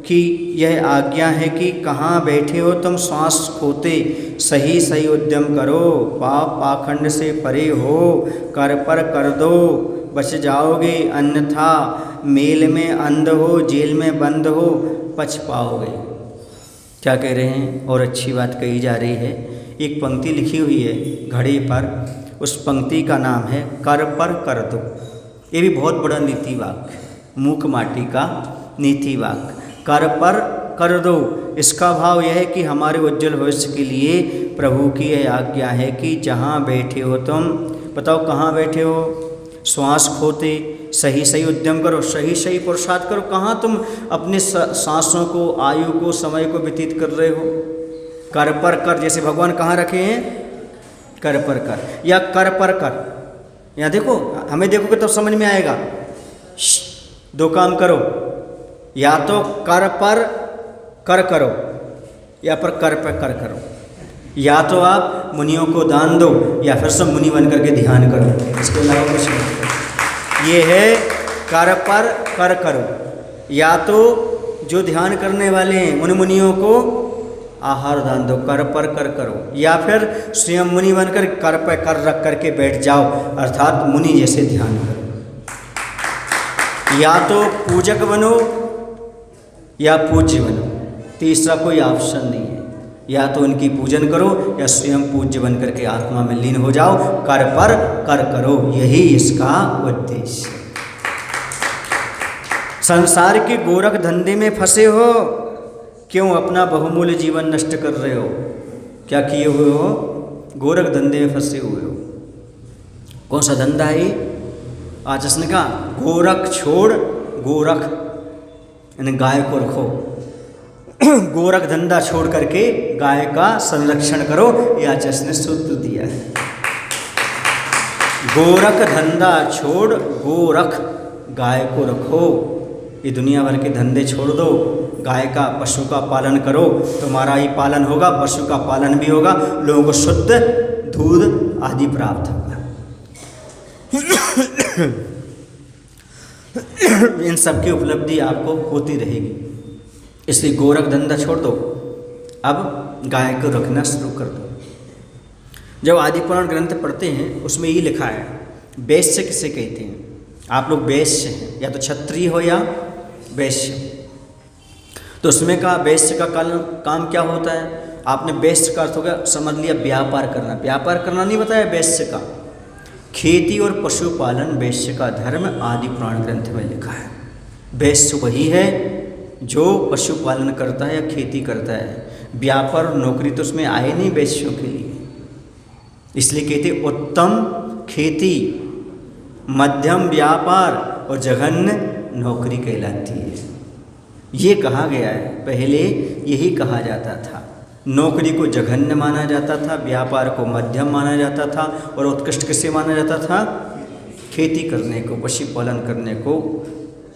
की यह आज्ञा है कि कहाँ बैठे हो तुम श्वास खोते सही सही उद्यम करो, पाप पाखंड से परे हो, कर पर कर दो बच जाओगे, अन्यथा मेल में अंध हो, जेल में बंद हो, पछताओगे। क्या कह रहे हैं? और अच्छी बात कही जा रही है। एक पंक्ति लिखी हुई है घड़े पर, उस पंक्ति का नाम है कर पर कर दो। ये भी बहुत बड़ा नीति वाक्य, मूक माटी का नीति वाक्य, कर पर कर दो। इसका भाव यह है कि हमारे उज्जवल भविष्य के लिए प्रभु की यह आज्ञा है कि जहाँ बैठे हो तुम, बताओ कहाँ बैठे हो, श्वास खोते सही सही उद्यम करो, सही सही पुरुषार्थ करो। कहाँ तुम अपने सांसों को, आयु को, समय को व्यतीत कर रहे हो? कर पर कर, जैसे भगवान कहाँ रखे हैं? कर पर कर या कर पर कर। यहाँ देखो, हमें देखोगे तब समझ में आएगा। दो काम करो, या तो कर पर कर करो या पर कर करो। या तो आप मुनियों को दान दो या फिर सब मुनि बन करके ध्यान करो, इसके अलावा कुछ नहीं। ये है कर पर कर करो। या तो जो ध्यान करने वाले हैं उन मुनियों को आहार दान दो, कर पर कर करो, या फिर स्वयं मुनि बनकर कर पर कर रख करके बैठ जाओ, अर्थात मुनि जैसे ध्यान करो। या तो पूजक बनो या पूज्य बनो, तीसरा कोई ऑप्शन नहीं है। या तो उनकी पूजन करो या स्वयं पूज्य बन करके आत्मा में लीन हो जाओ, कर पर कर करो, यही इसका उद्देश्य। संसार के गोरख धंधे में फंसे हो, क्यों अपना बहुमूल्य जीवन नष्ट कर रहे हो? क्या किए हुए हो? गोरख धंधे में फंसे हुए हो। कौन सा धंधा है? आज उसने कहा गोरख छोड़ गोरख, यानी गाय को रखो। गोरख धंधा छोड़ करके गाय का संरक्षण करो, यह आज ने सूत्र दिया है। गोरख धंधा छोड़ गोरख, गाय को रखो। ये दुनिया भर के धंधे छोड़ दो, गाय का, पशु का पालन करो, तुम्हारा ही पालन होगा, पशु का पालन भी होगा, लोगों को शुद्ध दूध आदि प्राप्त होगा। इन सब की उपलब्धि आपको होती रहेगी। इसलिए गोरख धंधा छोड़ दो, अब गाय को रखना शुरू कर दो। जब आदि पुराण ग्रंथ पढ़ते हैं उसमें ये लिखा है, वैश्य किसे कहते हैं? आप लोग वैश्य हैं, या तो क्षत्रिय हो या वैश्य। तो उसमें कहा वैश्य का काम क्या होता है? आपने वैश्य का अर्थ हो गया, समझ लिया व्यापार करना। व्यापार करना नहीं बताया वैश्य का, खेती और पशुपालन वैश्य का धर्म आदि पुराण ग्रंथ में लिखा है। वैश्य वही है जो पशुपालन करता है या खेती करता है। व्यापार और नौकरी तो उसमें आए नहीं वैश्यों के लिए, इसलिए कहते उत्तम खेती, मध्यम व्यापार और जघन्य नौकरी कहलाती है। ये कहा गया है, पहले यही कहा जाता था। नौकरी को जघन्य माना जाता था, व्यापार को मध्यम माना जाता था, और उत्कृष्ट किसे माना जाता था? खेती करने को, पशुपालन करने को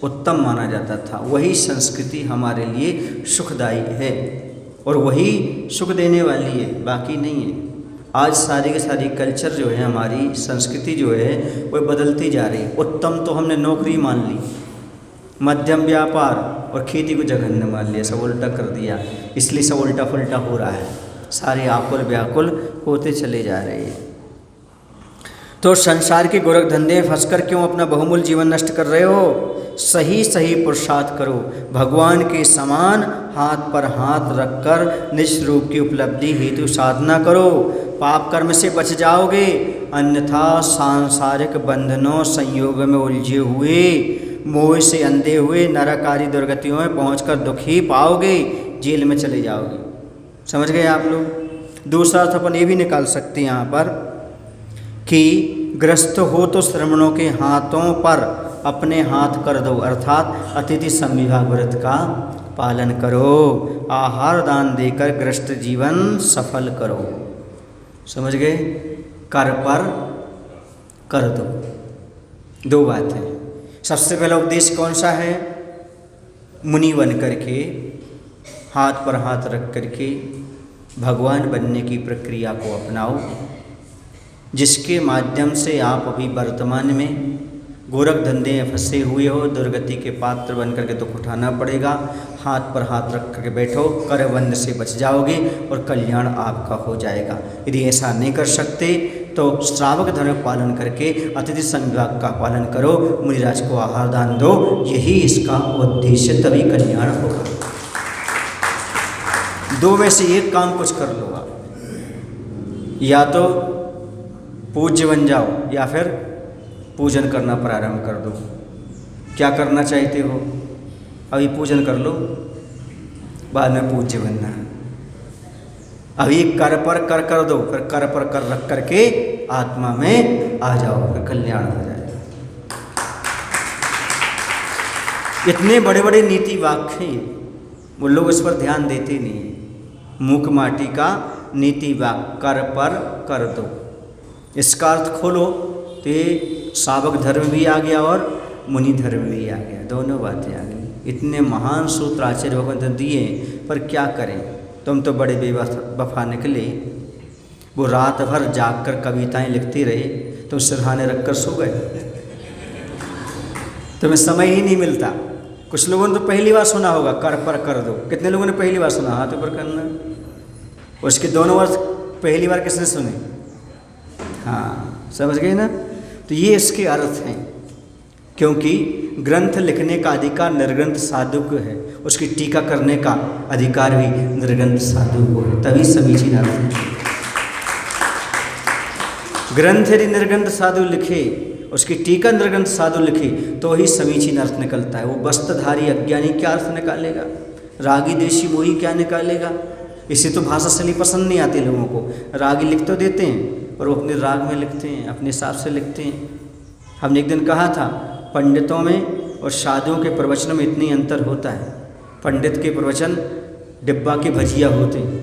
उत्तम माना जाता था। वही संस्कृति हमारे लिए सुखदायी है। और वही सुख देने वाली है, बाकी नहीं है। आज सारी की सारी कल्चर जो है, हमारी संस्कृति जो है वो बदलती जा रही है। उत्तम तो हमने नौकरी मान ली, मध्यम व्यापार और खेती को जघन्य मान लिया, सब उल्टा कर दिया। इसलिए सब उल्टा पुल्टा हो रहा है, सारे आकुल व्याकुल होते चले जा रहे हैं। तो संसार के गोरख धंधे में फंसकर क्यों अपना बहुमूल्य जीवन नष्ट कर रहे हो? सही सही पुरुषार्थ करो, भगवान के समान हाथ पर हाथ रखकर निज रूप की उपलब्धि हेतु साधना करो। पाप कर्म से बच जाओगे, अन्यथा सांसारिक बंधनों संयोग में उलझे हुए, मोह से अंधे हुए नरक आदि दुर्गतियों में पहुंचकर दुखी पाओगे, जेल में चले जाओगे। समझ गए आप लोग? दूसरा अर्थ अपन ये भी निकाल सकते हैं यहाँ पर कि ग्रस्त हो तो श्रमणों के हाथों पर अपने हाथ कर दो, अर्थात अतिथि संविभाग व्रत का पालन करो, आहार दान देकर ग्रस्त जीवन सफल करो। समझ गए? कर पर कर दो, दो बातें। सबसे पहला उपदेश कौन सा है? मुनि बन करके हाथ पर हाथ रख करके भगवान बनने की प्रक्रिया को अपनाओ, जिसके माध्यम से आप अभी वर्तमान में गोरख धंधे में फंसे हुए हो, दुर्गति के पात्र बन करके दुख उठाना पड़ेगा। हाथ पर हाथ रख करके बैठो, करबंध से बच जाओगे और कल्याण आपका हो जाएगा। यदि ऐसा नहीं कर सकते तो श्रावक धर्म पालन करके अतिथि संविभाग का पालन करो, मुनिराज को आहार दान दो, यही इसका उद्देश्य, तभी कल्याण होगा। दो में से एक काम कुछ कर लो आप, या तो पूज्य बन जाओ या फिर पूजन करना प्रारंभ कर दो। क्या करना चाहते हो? अभी पूजन कर लो, बाद में पूज्य बनना है। अभी कर पर कर दो, फिर कर पर कर रख करके आत्मा में आ जाओ, फिर कल्याण हो जाएगा। इतने बड़े बड़े नीति वाक्य हैं, वो लोग इस पर ध्यान देते नहीं। मूक माटी का नीति वाक्य, कर पर कर दो, इसका अर्थ खोलो तो ये सावक धर्म भी आ गया और मुनि धर्म भी आ गया, दोनों बातें आ गई। इतने महान सूत्र आचार्य भगवंत दिए, पर क्या करें? तुम तो बड़े बेवफा निकले। वो रात भर जागकर कविताएं लिखते रहे, तुम सिरहाने रखकर सो गए, तुम्हें समय ही नहीं मिलता। कुछ लोगों ने तो पहली बार सुना होगा कर पर कर दो। कितने लोगों ने पहली बार सुना? हाथ ऊपर करना। उसके दोनों वर्ष पहली बार किसने सुने? हाँ, समझ गए ना? तो ये इसके अर्थ हैं, क्योंकि ग्रंथ लिखने का अधिकार निर्ग्रंथ साधु को है, उसकी टीका करने का अधिकार भी निर्ग्रंथ साधु को है, तभी समीचीन अर्थ है। ग्रंथ यदि निर्ग्रंथ साधु लिखे, उसकी टीका निर्ग्रंथ साधु लिखे, तो ही समीचीन अर्थ निकलता है। वो वस्त्रधारी अज्ञानी क्या अर्थ निकालेगा? रागी देशी मोही क्या निकालेगा? इसे तो भाषा शैली पसंद नहीं आती लोगों को। रागी लिख तो देते हैं और वो अपने राग में लिखते हैं, अपने हिसाब से लिखते हैं। हमने एक दिन कहा था, पंडितों में और साधुओं के प्रवचन में इतनी अंतर होता है। पंडित के प्रवचन डिब्बा के भजिया होते हैं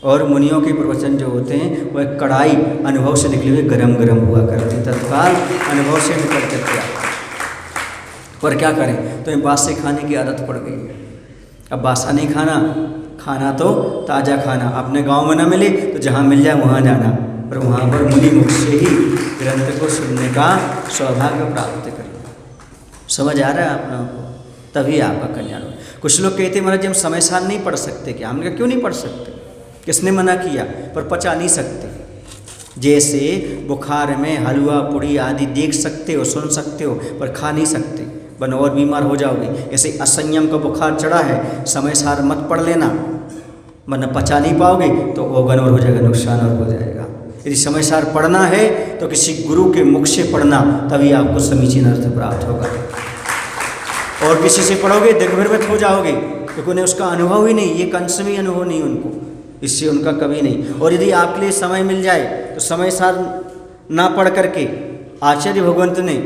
और मुनियों के प्रवचन जो होते हैं वो एक कढ़ाई अनुभव से निकले हुए गरम गरम हुआ करते, तत्काल अनुभव से निकल करके आता। पर क्या करें, तो बासी खाने की आदत पड़ गई है। अब बासा नहीं खाना, खाना तो ताज़ा खाना। अपने गांव में ना मिले तो जहाँ मिल जाए वहाँ जाना, और वहाँ पर मुनि मुख से ही ग्रंथ को सुनने का सौभाग्य प्राप्त करें। समझ आ रहा है आप लोगों को? तभी आपका कल्याण हो। कुछ लोग कहते हैं महाराज हम समय सार नहीं पढ़ सकते क्या? हमने कहा क्यों नहीं पढ़ सकते? किसने मना किया? पर पचा नहीं सकते। जैसे बुखार में हलवा पूड़ी आदि देख सकते हो, सुन सकते हो, पर खा नहीं सकते, वरना और बीमार हो जाओगे। ऐसे असंयम का बुखार चढ़ा है, समय सार मत पढ़ लेना, वरना पचा नहीं पाओगे तो ओगन और हो जाएगा, नुकसान और हो जाएगा। यदि समय सार पढ़ना है तो किसी गुरु के मुख से पढ़ना, तभी आपको समीचीन अर्थ प्राप्त होगा। और किसी से पढ़ोगे दिग्भ्रमित हो जाओगे, क्योंकि उन्हें उसका अनुभव ही नहीं, ये कंसमी अनुभव नहीं उनको, इससे उनका कभी नहीं। और यदि आपके लिए समय मिल जाए तो समय सार ना पढ़ करके आचार्य भगवंत ने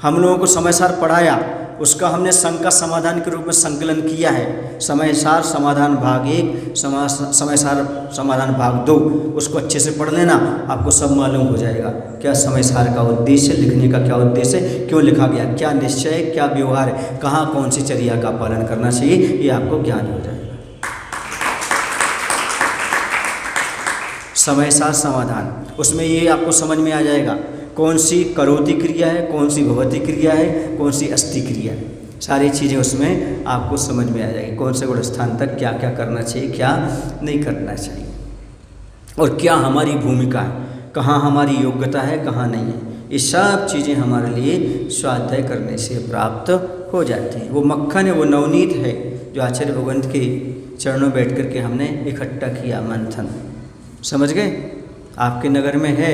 हम लोगों को समय सार पढ़ाया, उसका हमने संग का समाधान के रूप में संकलन किया है। समय सार समाधान भाग 1, समय सार समाधान भाग 2, उसको अच्छे से पढ़ लेना, आपको सब मालूम हो जाएगा क्या समय सार का उद्देश्य, लिखने का क्या उद्देश्य है, क्यों लिखा गया, क्या निश्चय है, क्या व्यवहार है, कहाँ कौन सी चर्या का पालन करना चाहिए, ये आपको ज्ञान हो जाएगा। समय साथ समाधान, उसमें ये आपको समझ में आ जाएगा कौन सी करोति क्रिया है, कौन सी भवति क्रिया है, कौन सी अस्ति क्रिया है। सारी चीज़ें उसमें आपको समझ में आ जाएगी, कौन से गुण स्थान तक क्या क्या करना चाहिए, क्या नहीं करना चाहिए, और क्या हमारी भूमिका है, कहाँ हमारी योग्यता है, कहाँ नहीं है। ये सब चीज़ें हमारे लिए स्वाध्याय करने से प्राप्त हो जाती हैं। वो मक्खन है, वो नवनीत है जो आचार्य भगवंत के चरणों बैठ कर के हमने इकट्ठा किया मंथन। समझ गए? आपके नगर में है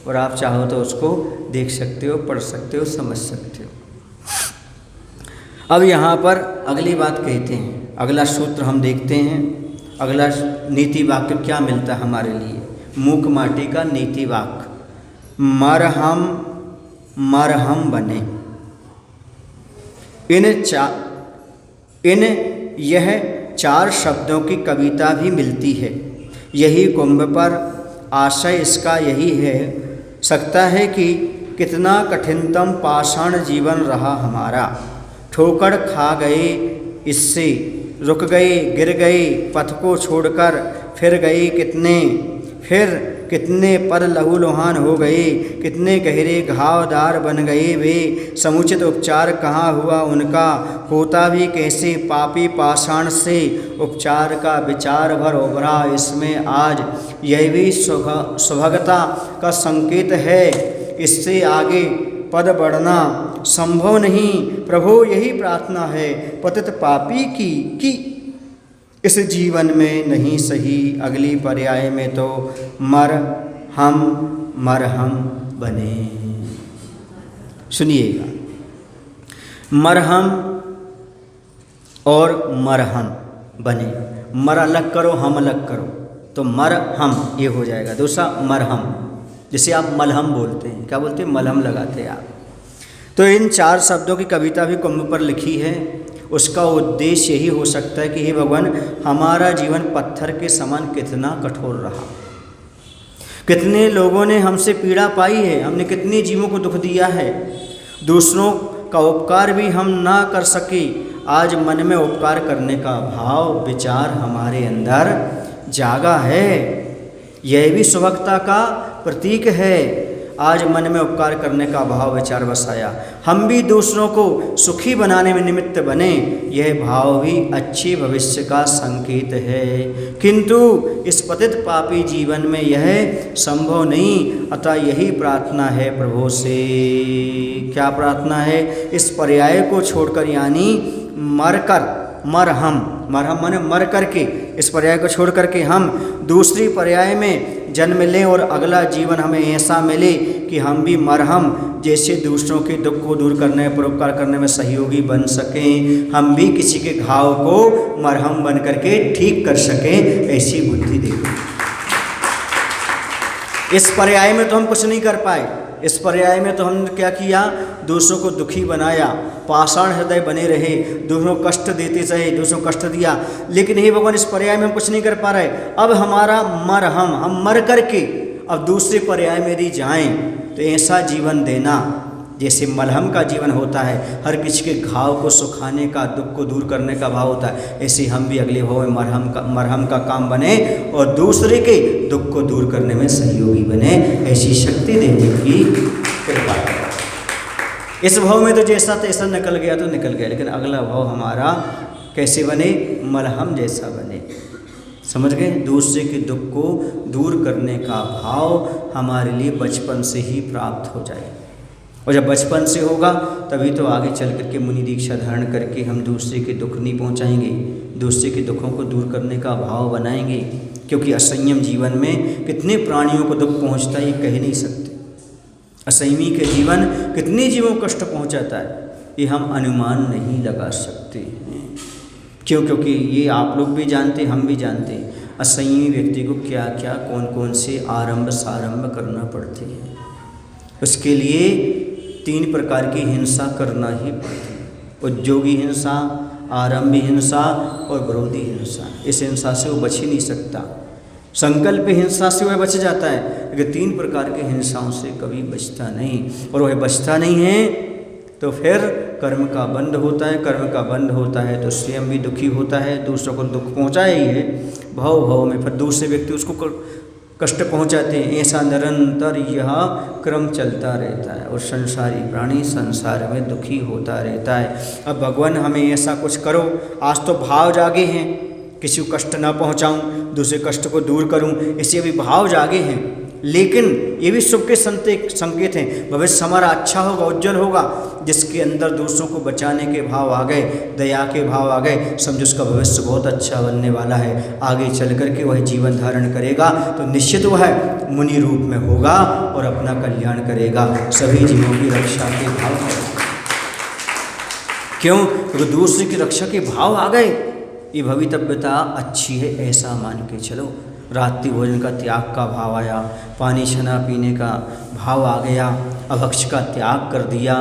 और आप चाहो तो उसको देख सकते हो, पढ़ सकते हो, समझ सकते हो। अब यहाँ पर अगली बात कहते हैं, अगला सूत्र हम देखते हैं। अगला नीति वाक्य क्या मिलता है हमारे लिए? मूक माटी का नीति वाक्य, मरहम मरहम बने। इन यह 4 शब्दों की कविता भी मिलती है। यही कुंभ पर आशय इसका यही है सकता है कि कितना कठिनतम पाषाण जीवन रहा हमारा। ठोकर खा गए इससे, रुक गए, गिर गए, पथ को छोड़कर फिर गए कितने पर लहूलुहान हो गए, कितने गहरे घावदार बन गए वे। समुचित उपचार कहाँ हुआ उनका, होता भी कैसे पापी पाषाण से। उपचार का विचार भर उभरा इसमें आज, यह भी सुभगता का संकेत है। इससे आगे पद बढ़ना संभव नहीं। प्रभु यही प्रार्थना है पतित पापी की कि इस जीवन में नहीं सही, अगली पर्याय में तो मरहम बने। सुनिएगा, मरहम और मरहम बने। मर अलग करो, हम अलग करो, तो मरहम ये हो जाएगा। दूसरा मरहम, जिसे आप मलहम बोलते हैं। क्या बोलते हैं? मलहम लगाते हैं आप। तो इन 4 शब्दों की कविता भी कुंभ पर लिखी है। उसका उद्देश्य यही हो सकता है कि हे भगवान, हमारा जीवन पत्थर के समान कितना कठोर रहा, कितने लोगों ने हमसे पीड़ा पाई है, हमने कितने जीवों को दुख दिया है, दूसरों का उपकार भी हम ना कर सके। आज मन में उपकार करने का भाव विचार हमारे अंदर जागा है। यह भी सुभगता का प्रतीक है। आज मन में उपकार करने का भाव विचार बसाया, हम भी दूसरों को सुखी बनाने में निमित्त बने। यह भाव भी अच्छे भविष्य का संकेत है, किंतु इस पतित पापी जीवन में यह संभव नहीं। अतः यही प्रार्थना है प्रभु से। क्या प्रार्थना है? इस पर्याय को छोड़कर, यानी मरकर, मरहम माने मर करके, इस पर्याय को छोड़ करके हम दूसरी पर्याय में जन्म लें और अगला जीवन हमें ऐसा मिले कि हम भी मरहम जैसे दूसरों के दुख को दूर करने, परोपकार करने में सहयोगी बन सकें। हम भी किसी के घाव को मरहम बन करके ठीक कर सकें, ऐसी बुद्धि दें। इस पर्याय में तो हम कुछ नहीं कर पाए। इस पर्याय में तो हमने क्या किया? दूसरों को दुखी बनाया, पाषाण हृदय बने रहे, दूसरों को कष्ट देते रहे, दूसरों को कष्ट दिया। लेकिन हे भगवान, इस पर्याय में हम कुछ नहीं कर पा रहे। अब हमारा मरहम, हम मर करके अब दूसरे पर्याय में यदि जाएं तो ऐसा जीवन देना जैसे मलहम का जीवन होता है, हर किसी के घाव को सुखाने का, दुख को दूर करने का भाव होता है। ऐसे हम भी अगले भाव में मरहम का काम बने और दूसरे के दुख को दूर करने में सहयोगी बने, ऐसी शक्ति देने की कृपा करें। इस भाव में तो जैसा तैसा निकल गया तो निकल गया, लेकिन अगला भाव हमारा कैसे बने? मलहम जैसा बने। समझ गए? दूसरे के दुख को दूर करने का भाव हमारे लिए बचपन से ही प्राप्त हो जाए। और जब बचपन से होगा तभी तो आगे चल करके मुनि दीक्षा धारण करके हम दूसरे के दुख नहीं पहुंचाएंगे, दूसरे के दुखों को दूर करने का भाव बनाएंगे। क्योंकि असंयम जीवन में कितने प्राणियों को दुख पहुंचता है ये कह नहीं सकते। असंयमी के जीवन कितने जीवों को कष्ट पहुंचाता है ये हम अनुमान नहीं लगा सकते हैं। क्यों? क्योंकि ये आप लोग भी जानते, हम भी जानते हैं असंयमी व्यक्ति को क्या क्या, कौन कौन से आरंभ सारंभ करना पड़ते हैं। उसके लिए 3 प्रकार की हिंसा करना ही पड़ती है। उद्योगी हिंसा, आरंभी हिंसा और विरोधी हिंसा। इस हिंसा से वो बच ही नहीं सकता। संकल्प हिंसा से वह बच जाता है, लेकिन 3 प्रकार की हिंसाओं से कभी बचता नहीं। और वह बचता नहीं है तो फिर कर्म का बंध होता है। कर्म का बंध होता है तो स्वयं भी दुखी होता है, दूसरों को दुख पहुँचाया ही है। भाव भाव में फिर दूसरे व्यक्ति उसको कष्ट पहुंचाते हैं, ऐसा निरंतर यह क्रम चलता रहता है और संसारी प्राणी संसार में दुखी होता रहता है। अब भगवान हमें ऐसा कुछ करो, आज तो भाव जागे हैं, किसी को कष्ट ना पहुंचाऊं, दूसरे कष्ट को दूर करूं, इससे भी भाव जागे हैं। लेकिन ये भी शुभ के संकेत हैं, भविष्य हमारा अच्छा होगा, उज्जवल होगा। जिसके अंदर दूसरों को बचाने के भाव आ गए, दया के भाव आ गए, समझो उसका भविष्य बहुत अच्छा बनने वाला है। आगे चल कर के वह जीवन धारण करेगा तो निश्चित वह मुनि रूप में होगा और अपना कल्याण करेगा, सभी जीवों की रक्षा के भाव करेगा। क्यों? क्योंकि दूसरे की रक्षा के भाव आ गए। ये भवितव्यता अच्छी है, ऐसा मान के चलो। रात्रि भोजन का त्याग का भाव आया, पानी छना पीने का भाव आ गया, अभक्ष का त्याग कर दिया,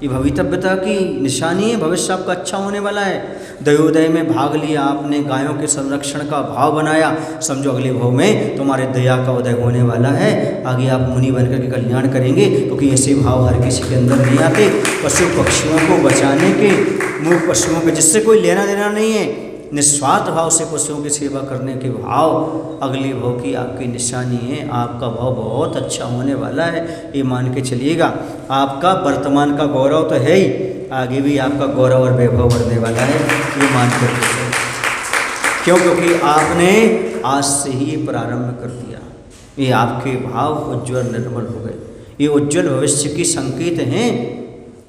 ये भवितव्यता की निशानी है। भविष्य आपका अच्छा होने वाला है। दयोदय में भाग लिया आपने, गायों के संरक्षण का भाव बनाया, समझो अगले भाव में तुम्हारे दया का उदय होने वाला है। आगे आप मुनि बनकर के कल्याण करेंगे, क्योंकि ऐसे भाव हर किसी के अंदर नहीं आते। पशु पक्षियों को बचाने के, मूक पशुओं के जिससे कोई लेना देना नहीं है, निस्वार्थ भाव से पशुओं की सेवा करने के भाव अगले भाव की आपकी निशानी है। आपका भाव बहुत अच्छा होने वाला है, ये मान के चलिएगा। आपका वर्तमान का गौरव तो है ही, आगे भी आपका गौरव और वैभव बढ़ने वाला है, ये मान कर चलिए। क्यों? क्योंकि आपने आज से ही प्रारंभ कर दिया। ये आपके भाव उज्ज्वल निर्मल हो गए। ये उज्ज्वल भविष्य की संकेत हैं,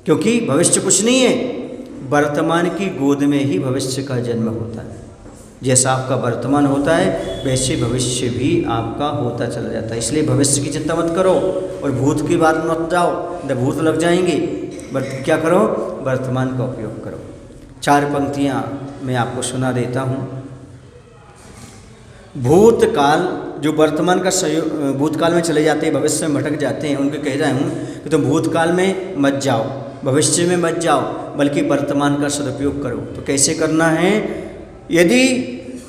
क्योंकि भविष्य कुछ नहीं है, वर्तमान की गोद में ही भविष्य का जन्म होता है। जैसा आपका वर्तमान होता है वैसे भविष्य भी आपका होता चला जाता है। इसलिए भविष्य की चिंता मत करो और भूत की बात मत जाओ, जब भूत लग जाएंगे। क्या करो? वर्तमान का उपयोग करो। 4 पंक्तियाँ मैं आपको सुना देता हूँ। भूतकाल, जो वर्तमान का भूतकाल में चले जाते हैं, भविष्य में भटक जाते हैं, उनको कह रहा हूँ कि तुम भूतकाल में मत जाओ, भविष्य में मत जाओ, बल्कि वर्तमान का सदुपयोग करो। तो कैसे करना है? यदि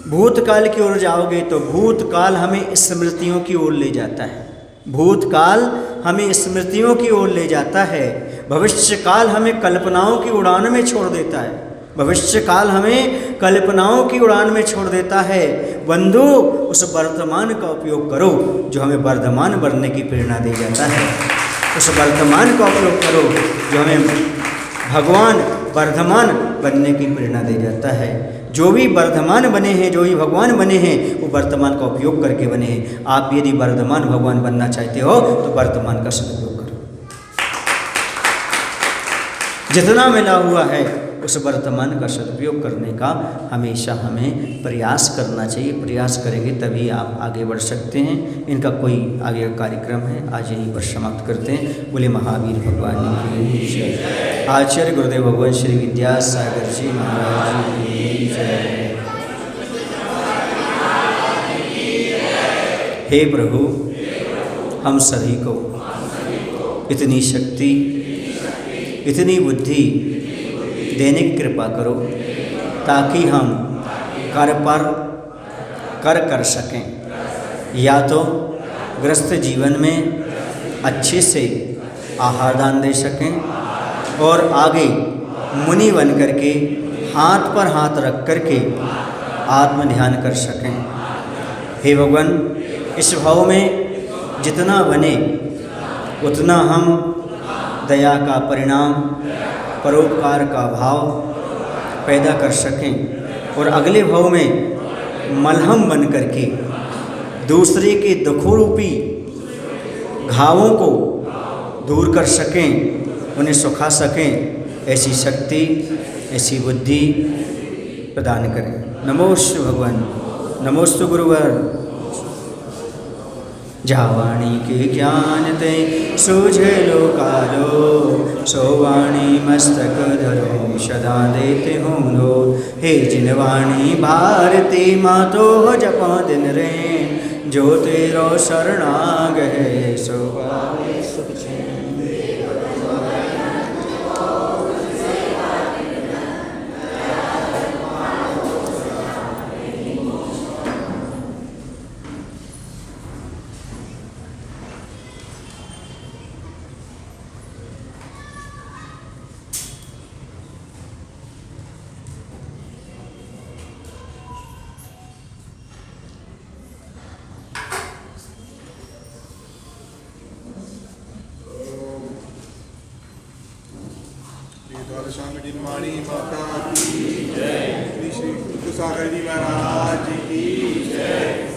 भूतकाल की ओर जाओगे तो भूतकाल हमें स्मृतियों की ओर ले जाता है, भूतकाल हमें स्मृतियों की ओर ले जाता है। भविष्य काल हमें कल्पनाओं की उड़ान में छोड़ देता है, भविष्य काल हमें कल्पनाओं की उड़ान में छोड़ देता है। बंधु, उस वर्तमान का उपयोग करो जो हमें वर्धमान बनने की प्रेरणा दे जाता है। उस वर्तमान का उपयोग करो जो हमें भगवान वर्धमान बनने की प्रेरणा दे जाता है। जो भी वर्धमान बने हैं, जो भी भगवान बने हैं, वो वर्तमान का उपयोग करके बने हैं। आप यदि वर्धमान भगवान बनना चाहते हो तो वर्तमान का सदुपयोग करो। जितना मिला हुआ है उस वर्तमान का सदुपयोग करने का हमेशा हमें प्रयास करना चाहिए। प्रयास करेंगे तभी आप आगे बढ़ सकते हैं। इनका कोई आगे का कार्यक्रम है, आज यहीं पर समाप्त करते हैं। बोले महावीर भगवान की जय। आचार्य गुरुदेव भगवान श्री विद्यासागर जी महाराज की जय। हे प्रभु, हम सभी को इतनी शक्ति, इतनी बुद्धि देने की कृपा करो ताकि हम कर सकें, या तो ग्रस्त जीवन में अच्छे से आहार दान दे सकें और आगे मुनि बन करके हाथ पर हाथ रख करके आत्म ध्यान कर सकें। हे भगवान, इस भाव में जितना बने उतना हम दया का परिणाम, परोपकार का भाव पैदा कर सकें और अगले भाव में मलहम बन करके दूसरे के दुखोरूपी घावों को दूर कर सकें, उन्हें सुखा सकें। ऐसी शक्ति, ऐसी बुद्धि प्रदान करें। नमोस्तु भगवान, नमोस्तु गुरुवर। जावाणी के ज्ञान ते सूझे लोकालो, सोवाणी मस्तक धरो सदा देते हों लो। हे जिनवाणी भारती मातो जपा दिन रे, जो तेरो शरणाग है सो पावे सुख चैन। राधा श्याम जी माड़ी माता की जय। श्री श्री सागर जी महाराज की जय।